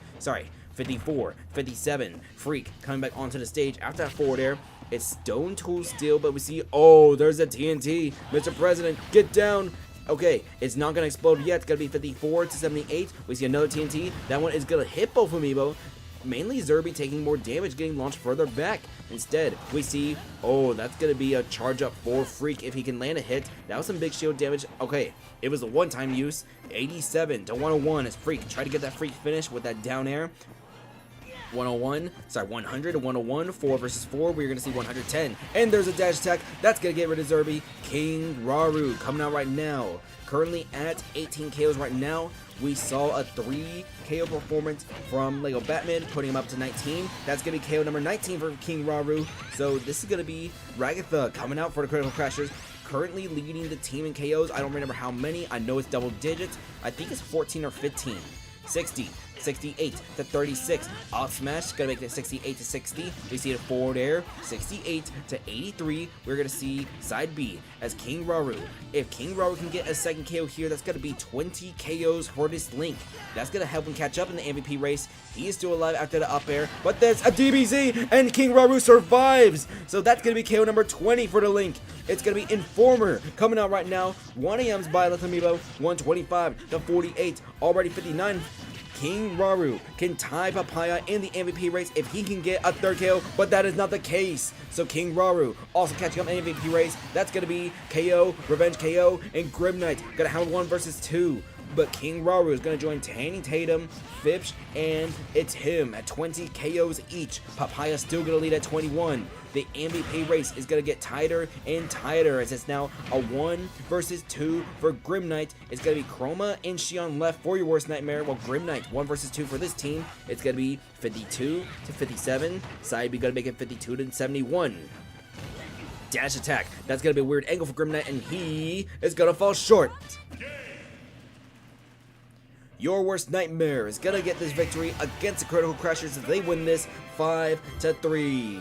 54, 57. Freak coming back onto the stage after that forward air. It's Stone Tool still, but we see, oh, there's a TNT. Mr. President, get down. Okay, it's not going to explode yet. It's going to be 54 to 78. We see another TNT. That one is going to hit both Amiibo. Mainly Zerby taking more damage, getting launched further back. Instead, we see, oh, that's going to be a charge up for Freak if he can land a hit. That was some big shield damage. Okay, it was a one-time use. 87 to 101 as Freak tried to get that Freak finish with that down air. 100 to 101, 4 versus 4, we're going to see 110, and there's a dash attack, that's going to get rid of Zerby. King Raru coming out right now, currently at 18 KOs right now. We saw a 3 KO performance from Lego Batman, putting him up to 19. That's going to be KO number 19 for King Raru, so this is going to be Ragatha coming out for the Critical Crashers. Currently leading the team in KOs, I don't remember how many, I know it's double digits, I think it's 14 or 15. 60, 68 to 36. Off smash, gonna make it 68 to 60. We see a forward air, 68 to 83. We're gonna see side B as King Raru. If King Raru can get a second KO here, that's gonna be 20 KOs for this Link. That's gonna help him catch up in the MVP race. He is still alive after the up air, but there's a DBZ, and King Raru survives. So that's gonna be KO number 20 for the Link. It's gonna be Informer coming out right now. 1 AM's by Amiibo, 125 to 48, already 59. King Raru can tie Papaya in the MVP race if he can get a 3rd KO, but that is not the case. So King Raru also catching up in the MVP race. That's going to be KO, Revenge KO, and Grim Knight going to have 1 versus 2. But King Raru is going to join Tanning Tatum, Fipsh, and it's him at 20 KOs each. Papaya still going to lead at 21. The MVP race is going to get tighter and tighter as it's now a 1 versus 2 for Grim Knight. It's going to be Chroma and Xion left for Your Worst Nightmare, while Grim Knight 1 versus 2 for this team. It's going to be 52 to 57. Side B going to make it 52 to 71. Dash attack. That's going to be a weird angle for Grim Knight, and he is going to fall short. Your Worst Nightmare is going to get this victory against the Critical Crashers as they win this 5 to 3.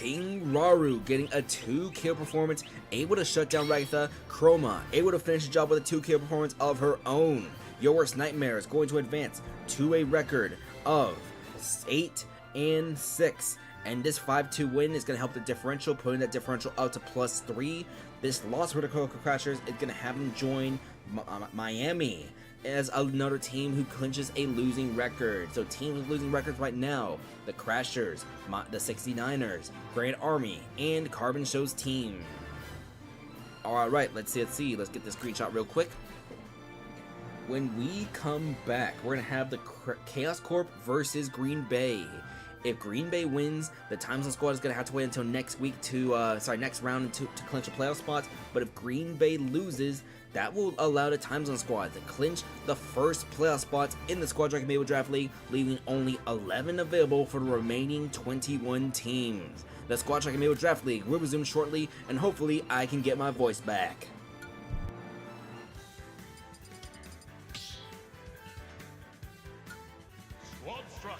King Raru getting a 2-kill performance, able to shut down Ragtha. Chroma able to finish the job with a 2-kill performance of her own. Your Worst Nightmare is going to advance to a record of 8-6. And this 5-2 win is going to help the differential, putting that differential up to +3. This loss for the Coco Crashers is going to have them join Miami as another team who clinches a losing record. So teams with losing records right now: the Crashers, the 69ers, Grand Army, and Carbon Show's team. Alright, let's see. Let's get this screenshot real quick. When we come back, we're going to have the Chaos Corp versus Green Bay. If Green Bay wins, the Time Zone Squad is going to have to wait until next week next round to clinch a playoff spot. But if Green Bay loses, that will allow the Time Zone Squad to clinch the first playoff spot in the Squad Dragon Amiibo Draft League, leaving only 11 available for the remaining 21 teams. The Squad Dragon Amiibo Draft League will resume shortly, and hopefully I can get my voice back. Squad strike.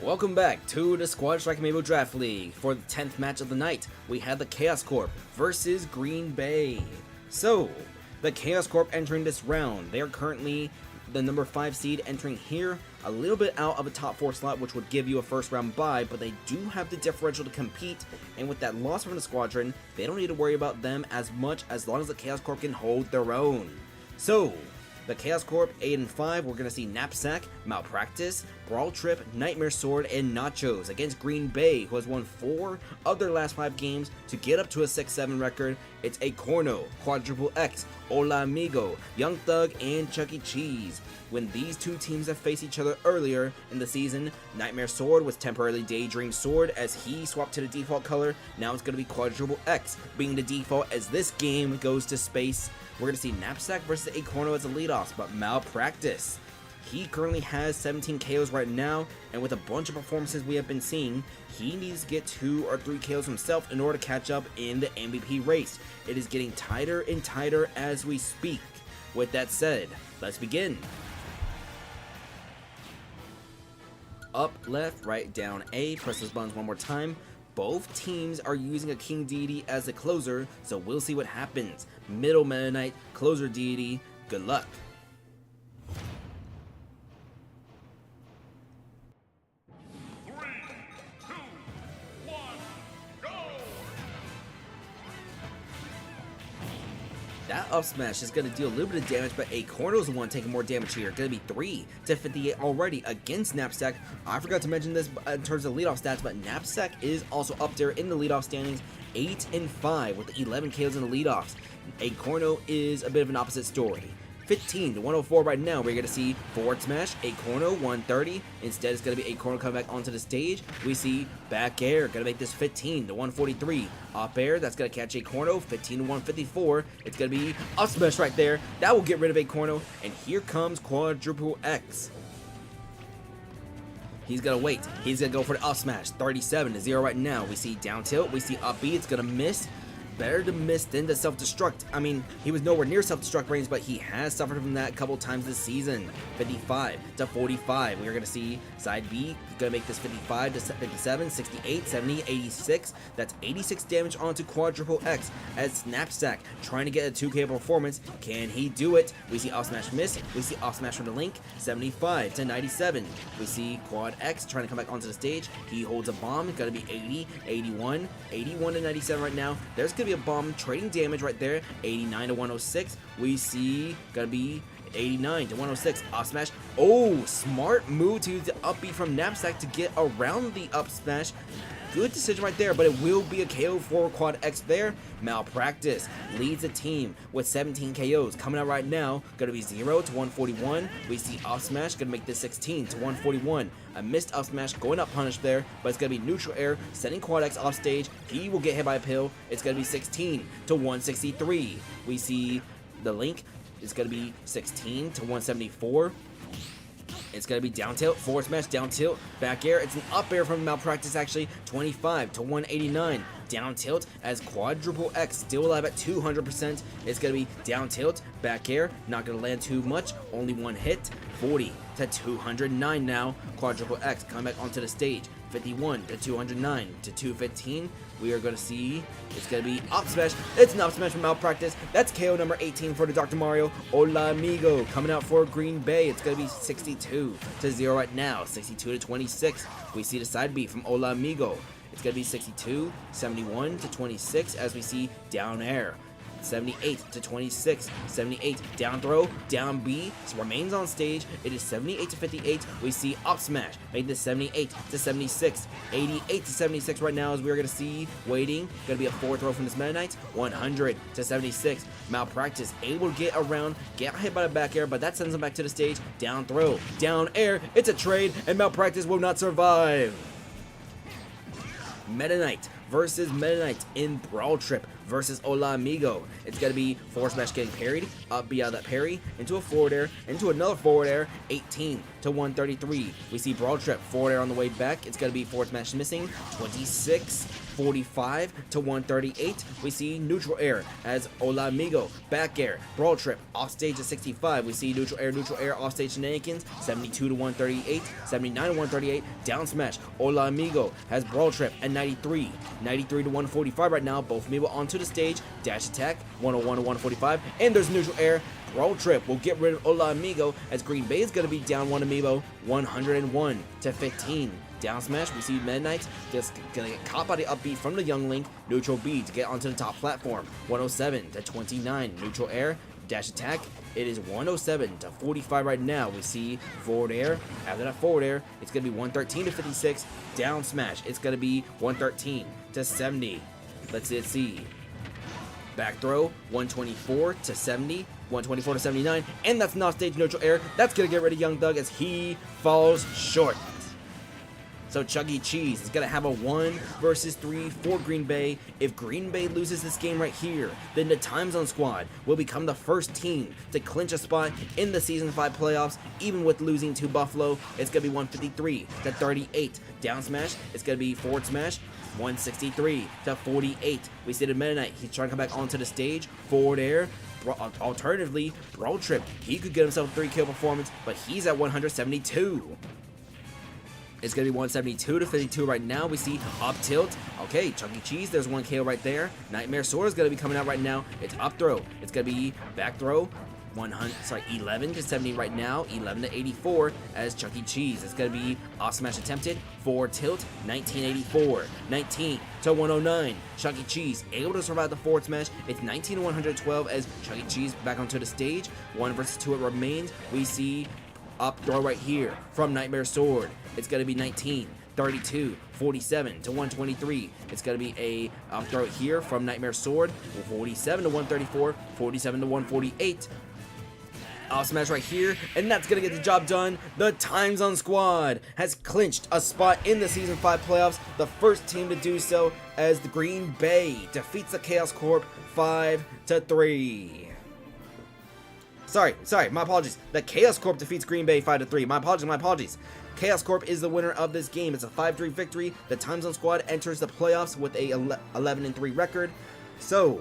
Welcome back to the Squad Strike Amiibo Draft League. For the 10th match of the night, we had the Chaos Corp versus Green Bay. So, the Chaos Corp entering this round, they are currently the number 5 seed entering here, a little bit out of a top 4 slot, which would give you a first round bye, but they do have the differential to compete, and with that loss from the squadron, they don't need to worry about them as much as long as the Chaos Corp can hold their own. So, the Chaos Corp 8-5, we're going to see Knapsack, Malpractice, Brawl Trip, Nightmare Sword, and Nachos against Green Bay, who has won 4 of their last 5 games to get up to a 6-7 record. It's a Corno, Quadruple X, Hola Amigo, Young Thug, and Chuck E. Cheese. When these two teams have faced each other earlier in the season, Nightmare Sword was temporarily Daydream Sword as he swapped to the default color. Now it's going to be Quadruple X being the default as this game goes to space. We're going to see Knapsack versus Acorno as a leadoff, but Malpractice. He currently has 17 KOs right now, and with a bunch of performances we have been seeing, he needs to get 2 or 3 KOs himself in order to catch up in the MVP race. It is getting tighter and tighter as we speak. With that said, let's begin. Up, left, right, down, A. Press those buttons one more time. Both teams are using a King Deity as a closer, so we'll see what happens. Middle Meta Knight, closer deity, good luck. That up smash is going to deal a little bit of damage, but Acorno's the one taking more damage here. Going to be 3 to 58 already against Knapsack. I forgot to mention this in terms of leadoff stats, but Knapsack is also up there in the leadoff standings, 8-5 with 11 KOs in the leadoffs. Acorno is a bit of an opposite story. 15 to 104 right now. We're going to see forward smash, Acorno 130. Instead, it's going to be Acorno coming back onto the stage. We see back air, going to make this 15 to 143. Up air, that's going to catch Acorno, 15 to 154. It's going to be up smash right there. That will get rid of Acorno. And here comes Quadruple X. He's going to wait. He's going to go for the up smash. 37 to 0 right now. We see down tilt. We see up B. It's going to miss. Better to miss than to self-destruct. I mean, he was nowhere near self-destruct range, but he has suffered from that a couple times this season. 55 to 45. We're going to see side B going to make this 55 to 57, 68, 70, 86. That's 86 damage onto Quadruple X as Knapsack trying to get a 2K performance. Can he do it? We see off smash miss. We see off smash from the Link. 75 to 97. We see Quad X trying to come back onto the stage. He holds a bomb. It's going to be 80, 81, 81 to 97 right now. There's going to be a bomb trading damage right there. 89 to 106. We see going to be 89 to 106. Up smash. Oh, smart move to use the up B from Knapsack to get around the up smash. Good decision right there, but it will be a KO for Quad X there. Malpractice leads the team with 17 KOs. Coming out right now, going to be 0 to 141. We see up smash, going to make this 16 to 141. A missed up smash, going up punish there, but it's going to be neutral air, sending Quad X off stage. He will get hit by a pill. It's going to be 16 to 163. We see the Link. It's going to be 16 to 174. It's going to be down tilt, forward smash, down tilt, back air. It's an up air from Malpractice actually, 25 to 189. Down tilt as Quadruple X still alive at 200%. It's going to be down tilt, back air, not going to land too much, only one hit. 40 to 209 now. Quadruple X coming back onto the stage. 51 to 209 to 215. We are going to see it's going to be up smash. It's an up smash from Malpractice. That's KO number 18 for the Dr. Mario. Hola Amigo coming out for Green Bay. It's going to be 62 to 0 right now. 62 to 26. We see the side B from Hola Amigo. It's going to be 62, 71 to 26 as we see down air. 78 to 26, 78 down throw, down B, so remains on stage. It is 78 to 58. We see up smash, made this 78 to 76, 88 to 76 right now as we are going to see waiting. Going to be a 4 throw from this Meta Knight, 100 to 76. Malpractice able to get around, get hit by the back air, but that sends him back to the stage. Down throw, down air, it's a trade, and Malpractice will not survive. Meta Knight versus Meta Knight in Brawl Trip versus Hola Amigo. It's going to be forward smash getting parried, up B out of that parry, into a forward air, into another forward air, 18 to 133. We see Brawl Trip, forward air on the way back. It's going to be forward smash missing, 26, 45 to 138. We see neutral air as Hola Amigo, back air, Brawl Trip, off stage at 65. We see neutral air, off stage shenanigans, 72 to 138, 79 to 138, down smash. Hola Amigo has Brawl Trip at 93, 93 to 145 right now. Both Amiibo onto the stage, dash attack, 101 to 145, and there's neutral air. Brawl Trip will get rid of Hola Amigo, as Green Bay is going to be down 1 Amiibo, 101 to 15. Down smash, we see Midnight just gonna get caught by the up B from the Young Link. Neutral B to get onto the top platform. 107 to 29. Neutral air, dash attack. It is 107 to 45 right now. We see forward air. After that forward air, it's gonna be 113 to 56. Down smash, it's gonna be 113 to 70. Let's see. Back throw, 124 to 70. 124 to 79. And that's not stage neutral air. That's gonna get rid of Young Thug as he falls short. So Chuck E. Cheese is going to have a 1 versus 3 for Green Bay. If Green Bay loses this game right here, then the Time Zone Squad will become the first team to clinch a spot in the Season 5 playoffs, even with losing to Buffalo. It's going to be 153 to 38. Down smash, it's going to be forward smash, 163 to 48. We see the Meta Knight. He's trying to come back onto the stage. Forward air. Alternatively, Brawl Trip. He could get himself a 3-kill performance, but he's at 172. It's going to be 172 to 52 right now. We see up tilt. Okay, Chuck E. Cheese, there's 1 KO right there. Nightmare Sword is going to be coming out right now. It's up throw. It's going to be back throw. 11 to 70 right now. 11 to 84 as Chuck E. Cheese. It's going to be off smash attempted. Forward tilt. 1984. 19 to 109. Chuck E. Cheese able to survive the forward smash. It's 19 to 112 as Chuck E. Cheese back onto the stage. 1 versus 2 it remains. We see up throw right here from Nightmare Sword. It's going to be 19, 32, 47 to 123. It's going to be a up throw here from Nightmare Sword. 47 to 134, 47 to 148. Off smash right here, and that's going to get the job done. The Time Zone Squad has clinched a spot in the Season 5 playoffs. The first team to do so as the Green Bay defeats the Chaos Corp 5 to 3. Sorry, my apologies. The Chaos Corp defeats Green Bay 5 to 3. My apologies. Chaos Corp is the winner of this game. It's a 5-3 victory. The Time Zone Squad enters the playoffs with a 11-3 record. So,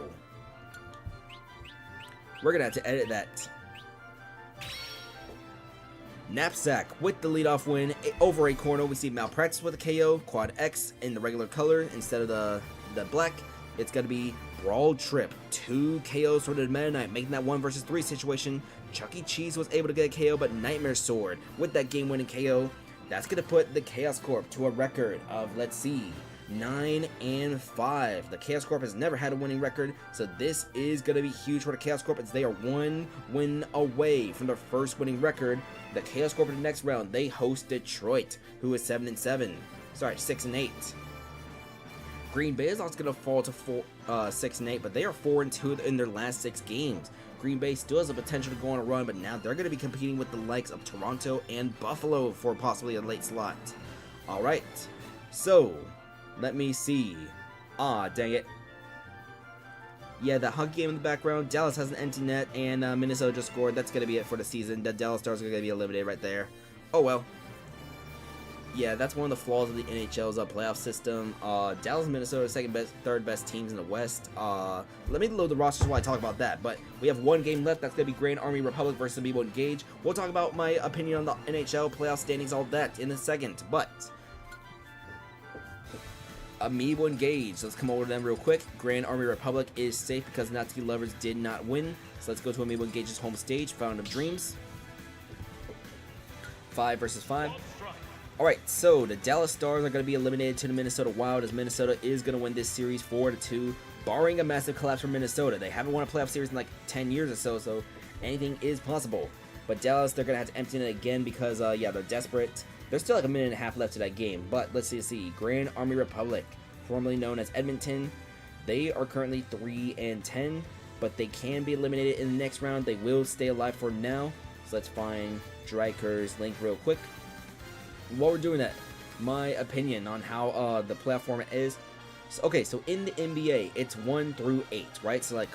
we're going to have to edit that. Knapsack with the leadoff win. Over a corner, we see Malpractice with a KO. Quad X in the regular color instead of the black. It's going to be Brawl Trip. 2 KOs for the Meta Knight, making that 1 versus 3 situation. Chuck E. Cheese was able to get a KO, but Nightmare Sword with that game-winning KO. That's going to put the Chaos Corp to a record of, let's see, 9-5. The Chaos Corp has never had a winning record, so this is going to be huge for the Chaos Corp as they are 1 win away from their first winning record. The Chaos Corp in the next round, they host Detroit, who is 7-7. Sorry, 6-8. Green Bay is also going to fall to 6-8, but they are 4-2 in their last 6 games. Green Bay still has the potential to go on a run, but now they're going to be competing with the likes of Toronto and Buffalo for possibly a late slot. Alright, so, let me see. Dang it. Yeah, the hockey game in the background. Dallas has an empty net, and Minnesota just scored. That's going to be it for the season. The Dallas Stars are going to be eliminated right there. Oh well. Yeah, that's one of the flaws of the NHL's playoff system. Dallas and Minnesota are second best, third best teams in the West. Let me load the rosters while I talk about that. But we have 1 game left. That's going to be Grand Army Republic versus Amiibo Engage. We'll talk about my opinion on the NHL playoff standings, all that, in a second. But Amiibo Engage. Let's come over to them real quick. Grand Army Republic is safe because Natsuki Lovers did not win. So let's go to Amiibo Engage's home stage, Fountain of Dreams. 5 versus 5. Alright, so the Dallas Stars are going to be eliminated to the Minnesota Wild as Minnesota is going to win this series 4-2, barring a massive collapse from Minnesota. They haven't won a playoff series in like 10 years or so, so anything is possible. But Dallas, they're going to have to empty it again because, yeah, they're desperate. There's still like a minute and a half left to that game, but let's see. Grand Army Republic, formerly known as Edmonton, they are currently 3-10, but they can be eliminated in the next round. They will stay alive for now, so let's find Dryker's link real quick. While we're doing that, my opinion on how the playoff format is. So, okay, so in the NBA, it's 1 through 8, right? So like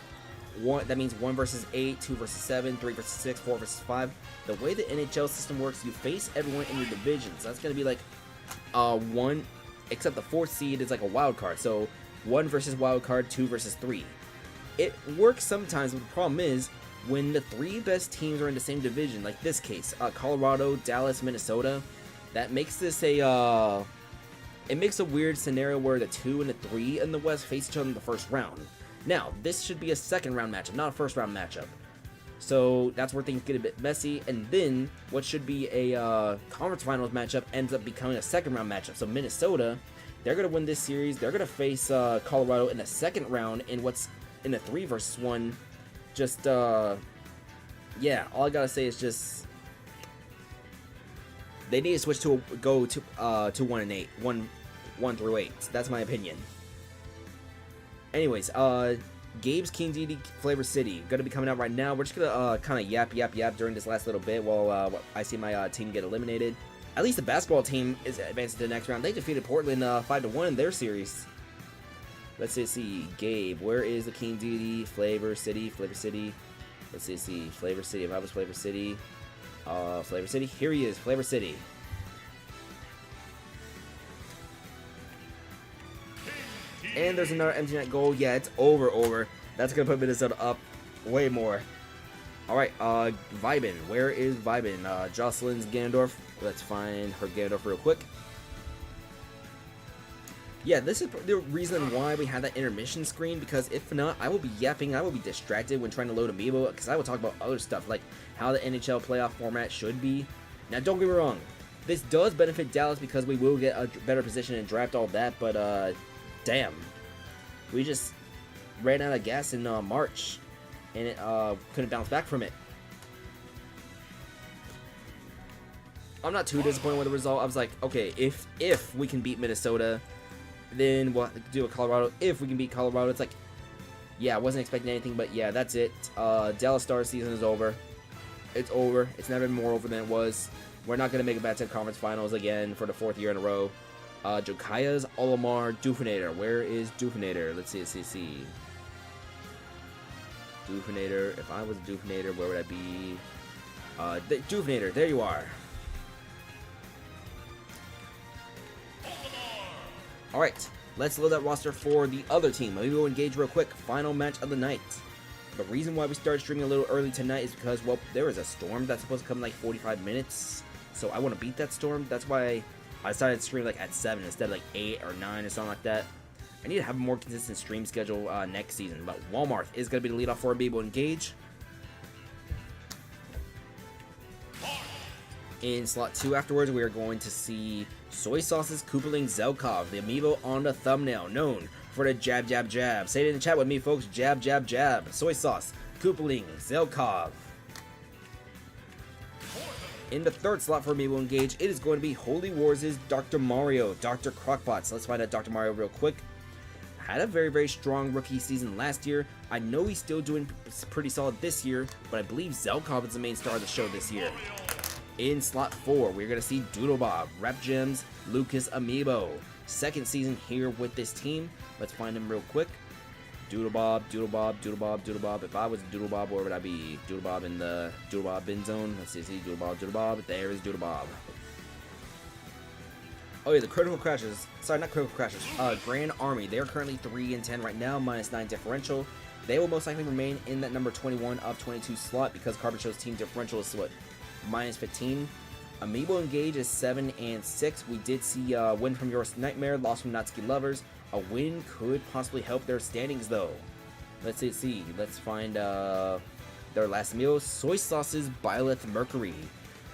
that means 1 versus 8, 2 versus 7, 3 versus 6, 4 versus 5. The way the NHL system works, you face everyone in your division. So that's gonna be like 1, except the 4th seed is like a wild card. So 1 versus wild card, 2 versus 3. It works sometimes, but the problem is when the 3 best teams are in the same division, like this case, Colorado, Dallas, Minnesota. That makes this a weird scenario where the 2 and the 3 in the West face each other in the first round. Now, this should be a second round matchup, not a first round matchup. So that's where things get a bit messy, and then what should be a conference finals matchup ends up becoming a second round matchup. So Minnesota, they're going to win this series. They're going to face Colorado in the second round in what's in a 3 versus 1. Just, yeah, all I got to say is just they need to switch to go to 1 and 8, 1 through 8. That's my opinion. Anyways, Gabe's King DD Flavor City gonna be coming out right now. We're just gonna kind of yap during this last little bit while I see my team get eliminated. At least the basketball team is advancing to the next round. They defeated Portland 5-1 in their series. Let's see, Gabe, where is the King DD Flavor City? Let's see, Flavor City. If I was Flavor City, here he is, Flavor City. And there's another empty net goal. Yeah, it's over. That's going to put Minnesota up way more. Alright, Vibin. Where is Vibin? Jocelyn's Ganondorf. Let's find her Ganondorf real quick. Yeah, this is the reason why we have that intermission screen, because if not, I will be yapping, I will be distracted when trying to load Amiibo, because I will talk about other stuff, like how the NHL playoff format should be. Now, don't get me wrong. This does benefit Dallas because we will get a better position and draft all that, but, damn, we just ran out of gas in March, and it couldn't bounce back from it. I'm not too disappointed with the result. I was like, okay, if we can beat Minnesota, then we'll do a Colorado. If we can beat Colorado, it's like, yeah, I wasn't expecting anything, but yeah, that's it. Dallas Stars season is over. It's over. It's never been more over than it was. We're not going to make it back to the conference finals again for the 4th year in a row. Jokaya's Olimar Dufinator. Where is Dufinator? Let's see. Dufinator. If I was a Dufinator, where would I be? Dufinator. There you are. Alright, let's load that roster for the other team. Maybe we'll engage real quick. Final match of the night. The reason why we started streaming a little early tonight is because, well, there is a storm that's supposed to come in like 45 minutes. So I want to beat that storm. That's why I decided to stream like at 7 instead of like 8 or 9 or something like that. I need to have a more consistent stream schedule next season. But Walmart is going to be the leadoff for Amiibo Engage. In slot 2 afterwards, we are going to see Soysauce's Koopaling Zelkov, the Amiibo on the thumbnail, known for the jab, jab, jab. Say it in the chat with me, folks. Jab, jab, jab. Soy sauce, Koopaling Zelkov. In the 3rd slot for Amiibo Engage, it is going to be Holy Wars' Dr. Mario, Dr. Crockpot. So let's find out Dr. Mario real quick. Had a very, very strong rookie season last year. I know he's still doing pretty solid this year, but I believe Zelkov is the main star of the show this year. In slot 4, we're going to see Doodlebob, Rep Gems, Lucas Amiibo. 2nd season here with this team. Let's find him real quick. Doodlebob. If I was Doodlebob, where would I be? Doodlebob in the Doodlebob bin zone. Let's see, Doodlebob. There is Doodlebob. Oh yeah, the critical crashes. Sorry, not critical crashes. Grand Army. They are currently 3-10 right now, -9 differential. They will most likely remain in that number 21 of 22 slot because Carbon Show's team differential is what? -15. Amiibo Engage is 7-6. We did see win from Your Nightmare, loss from Natsuki Lovers. A win could possibly help their standings though. Let's see. Let's find their last Amiibo. Soy Sauce's Byleth Mercury.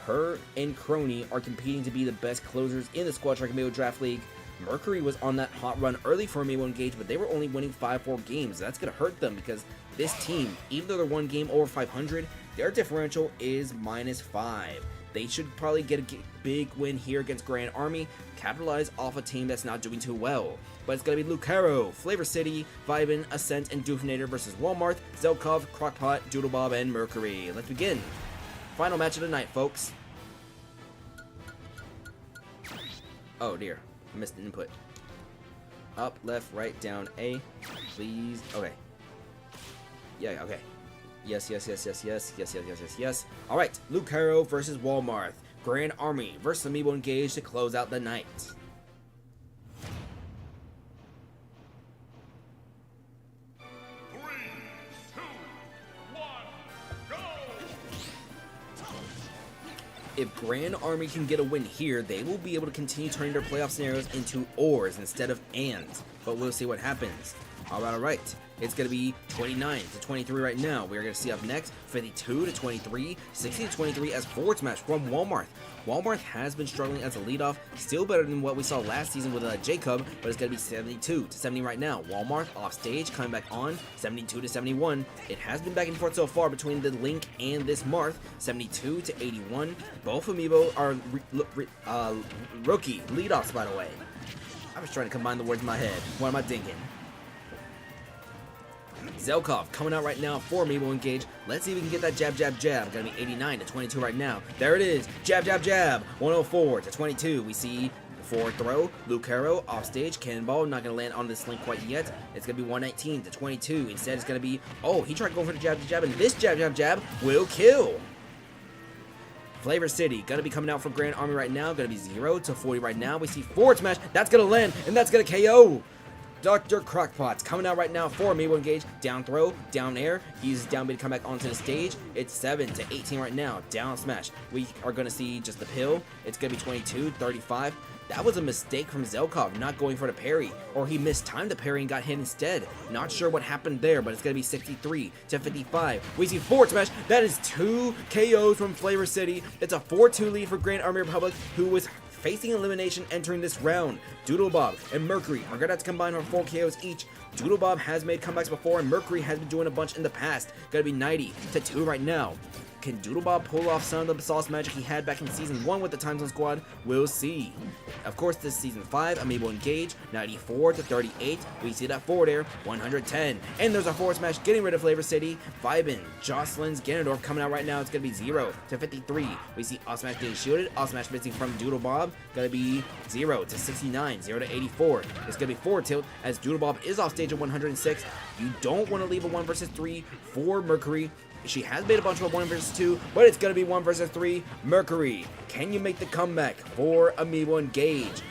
Her and Crony are competing to be the best closers in the Squad Strike Amiibo Draft League. Mercury was on that hot run early for Amiibo Engage, but they were only winning 5-4 games. That's going to hurt them because this team, even though they're 1 game over 500, their differential is -5. They should probably get a big win here against Grand Army, capitalize off a team that's not doing too well. But it's going to be Lucero, Flavor City, Vibin, Ascent, and Dufinator versus Walmart, Zelkov, Crockpot, Doodlebob, and Mercury. Let's begin. Final match of the night, folks. Oh dear, I missed an input. Up, left, right, down, A, please. Okay. Yeah, okay. Yes. All right, Lucero versus Walmart. Grand Army versus Amiibo Engage to close out the night. If Grand Army can get a win here, they will be able to continue turning their playoff scenarios into ors instead of ands. But we'll see what happens. Alright. It's going to be 29 to 23 right now. We're going to see up next 52 to 23, 60 to 23 as forward smash from Walmart. Walmart has been struggling as a leadoff, still better than what we saw last season with Jacob, but it's going to be 72 to 70 right now. Walmart off stage, coming back on, 72 to 71. It has been back and forth so far between the Link and this Marth, 72 to 81. Both Amiibo are rookie leadoffs, by the way. I was trying to combine the words in my head. What am I thinking? Zelkov coming out right now for Amiibo Engage. Let's see if we can get that jab, jab, jab. Gonna be 89 to 22 right now. There it is. Jab, jab, jab. 104 to 22. We see the forward throw. Lucero off stage. Cannonball not gonna land on this Link quite yet. It's gonna be 119 to 22. Instead, it's gonna be, oh, he tried to go for the jab, jab, and this jab, jab, jab will kill. Flavor City gonna be coming out for Grand Army right now. Gonna be 0 to 40 right now. We see forward smash. That's gonna land, and that's gonna KO. Dr. Crockpot's coming out right now for Amiibo Engage. Down throw, down air. He uses down B to come back onto the stage. It's 7 to 18 right now. Down smash. We are going to see just the pill. It's going to be 22, 35. That was a mistake from Zelkov, not going for the parry. Or he mistimed the parry and got hit instead. Not sure what happened there, but it's going to be 63 to 55. We see forward smash. That is 2 KOs from Flavor City. It's a 4-2 lead for Grand Army Republic, who was facing elimination entering this round. Doodlebob and Mercury are going to have to combine on 4 KOs each. Doodlebob has made comebacks before, and Mercury has been doing a bunch in the past. Going to be 90 to 2 right now. Can Doodlebob pull off some of the sauce magic he had back in Season 1 with the Time Zone Squad? We'll see. Of course, this is Season 5, Amiibo Engage, 94 to 38. We see that forward air, 110. And there's a forward smash getting rid of Flavor City. Vibin, Jocelyn's Ganondorf coming out right now. It's going to be 0 to 53. We see off smash getting shielded. Off smash missing from Doodlebob. Going to be 0 to 69, 0 to 84. It's going to be forward tilt as Doodlebob is off stage at 106. You don't want to leave a 1 versus 3 for Mercury. She has made a bunch of 1 versus 2, but it's going to be 1 versus 3. Mercury, can you make the comeback for Amiibo Engage?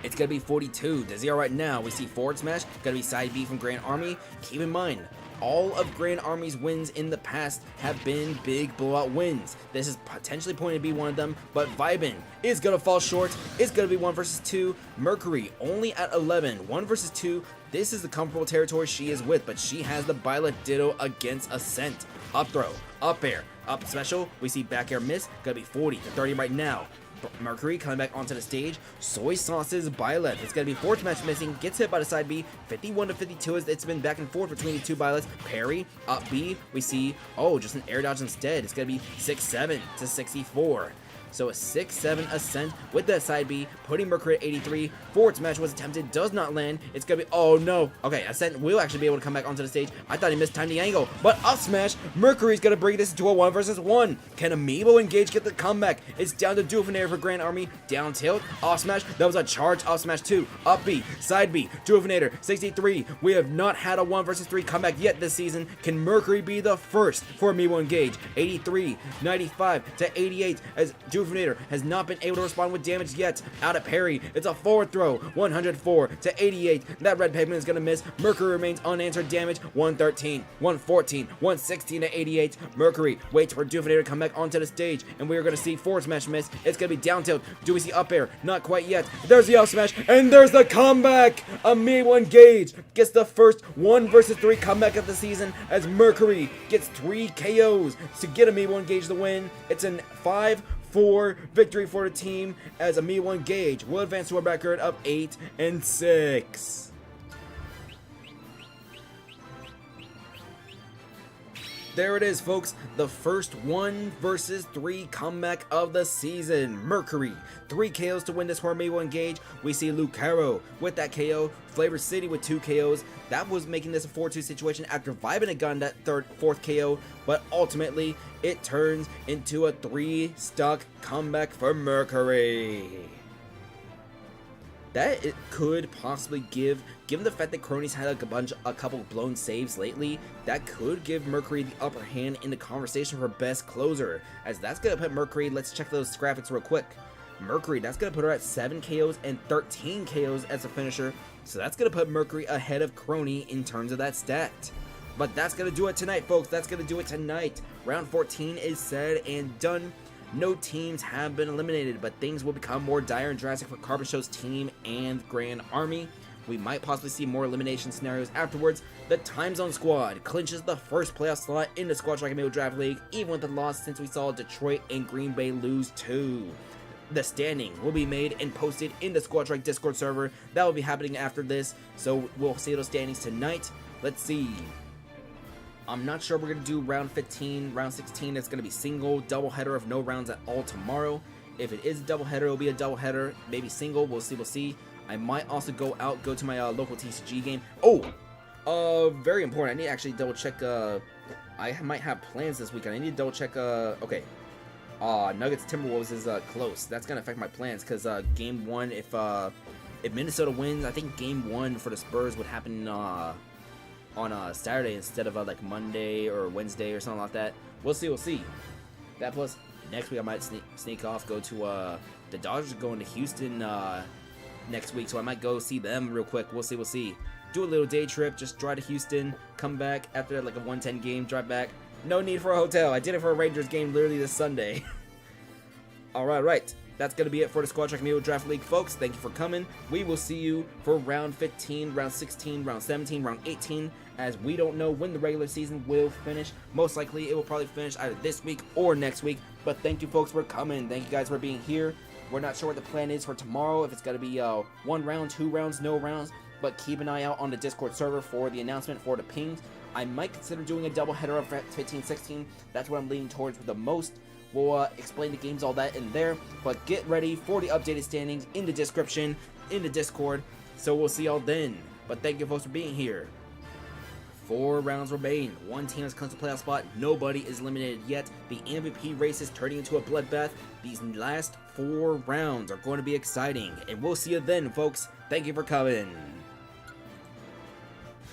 It's going to be 42 to 0 right now. We see forward smash, going to be side B from Grand Army. Keep in mind, all of Grand Army's wins in the past have been big blowout wins. This is potentially pointed to be one of them, but Vibin is going to fall short. It's going to be 1 versus 2. Mercury only at 11. 1 versus 2. This is the comfortable territory she is with, but she has the Lylat Ditto against Ascent. Up throw, up air, up special. We see back air miss. Going to be 40 to 30 right now. Mercury coming back onto the stage. Soy sauce's Lylat. It's going to be forward smash missing. Gets hit by the side B. 51 to 52 as it's been back and forth between the two Lylats. Parry, up B. We see, oh, just an air dodge instead. It's going to be 6-7 to 64. So a 6-7 Ascent with that side B, putting Mercury at 83. Forward smash was attempted, does not land. It's gonna be, oh no. Okay, Ascent will actually be able to come back onto the stage. I thought he mistimed the angle, but up smash, Mercury's gonna bring this to a 1 versus 1. Can Amiibo Engage get the comeback? It's down to Doofinator for Grand Army. Down tilt, off smash. That was a charge off smash 2. Up B, side B, Doofinator, 63. We have not had a 1 versus 3 comeback yet this season. Can Mercury be the first for Amiibo Engage? 83, 95 to 88 as Doofinator has not been able to respond with damage yet. Out of parry, it's a forward throw, 104 to 88. That red pavement is gonna miss. Mercury remains unanswered damage, 113, 114, 116 to 88. Mercury waits for Doofinator to come back onto the stage, and we are gonna see forward smash miss. It's gonna be down tilt. Do we see up air? Not quite yet. There's the up smash, and there's the comeback. Amiibo Engage gets the first 1 versus 3 comeback of the season as Mercury gets 3 KOs to get Amiibo Engage the win. It's an 5-4 victory for the team as Amiibo Engage will advance to a record of 8-6. There it is, folks. The first 1 versus 3 comeback of the season. Mercury, 3 KOs to win this for Amiibo Engage. We see Lucero with that KO. Flavor City with 2 KOs. That was making this a 4-2 situation after Vibin had gotten that 4th KO. But ultimately, it turns into a 3-stuck comeback for Mercury. That it could possibly give, given the fact that Cronies had a couple blown saves lately, that could give Mercury the upper hand in the conversation for best closer, as that's going to put Mercury, let's check those graphics real quick. Mercury, that's going to put her at 7 KOs and 13 KOs as a finisher, so that's going to put Mercury ahead of Crony in terms of that stat. But that's going to do it tonight, folks. That's going to do it tonight. Round 14 is said and done. No teams have been eliminated, but things will become more dire and drastic for Carbon Show's team and Grand Army. We might possibly see more elimination scenarios afterwards. The Time Zone Squad clinches the first playoff slot in the Squad Strike Amiibo Draft League, even with the loss since we saw Detroit and Green Bay lose 2. The standing will be made and posted in the Squad Strike Discord server. That will be happening after this, so we'll see those standings tonight. Let's see. I'm not sure we're going to do round 15, round 16. It's going to be single, double header of no rounds at all tomorrow. If it is a double header, it'll be a double header, maybe single. We'll see. I might also go to my local TCG game. Oh, very important. I need to actually double check. I might have plans this weekend. I need to double check. Okay. Nuggets Timberwolves is close. That's gonna affect my plans because game 1, if Minnesota wins, I think game 1 for the Spurs would happen on Saturday instead of like Monday or Wednesday or something like that. We'll see. That plus next week I might sneak off, go to the Dodgers are going to Houston next week, so I might go see them real quick. We'll see. Do a little day trip, just drive to Houston, come back after like a 110 game, drive back. No need for a hotel. I did it for a Rangers game literally this Sunday. Alright. That's going to be it for the Squad Strike Amiibo Draft League, folks. Thank you for coming. We will see you for round 15, round 16, round 17, round 18, as we don't know when the regular season will finish. Most likely, it will probably finish either this week or next week. But thank you, folks, for coming. Thank you guys for being here. We're not sure what the plan is for tomorrow, if it's going to be 1 round, 2 rounds, no rounds. But keep an eye out on the Discord server for the announcement for the pings. I might consider doing a double header of 15-16. That's what I'm leaning towards the most. We'll explain the games, all that in there. But get ready for the updated standings in the description, in the Discord. So we'll see y'all then. But thank you, folks, for being here. 4 rounds remain. 1 team has clinched the playoff spot. Nobody is eliminated yet. The MVP race is turning into a bloodbath. These last 4 rounds are going to be exciting. And we'll see you then, folks. Thank you for coming.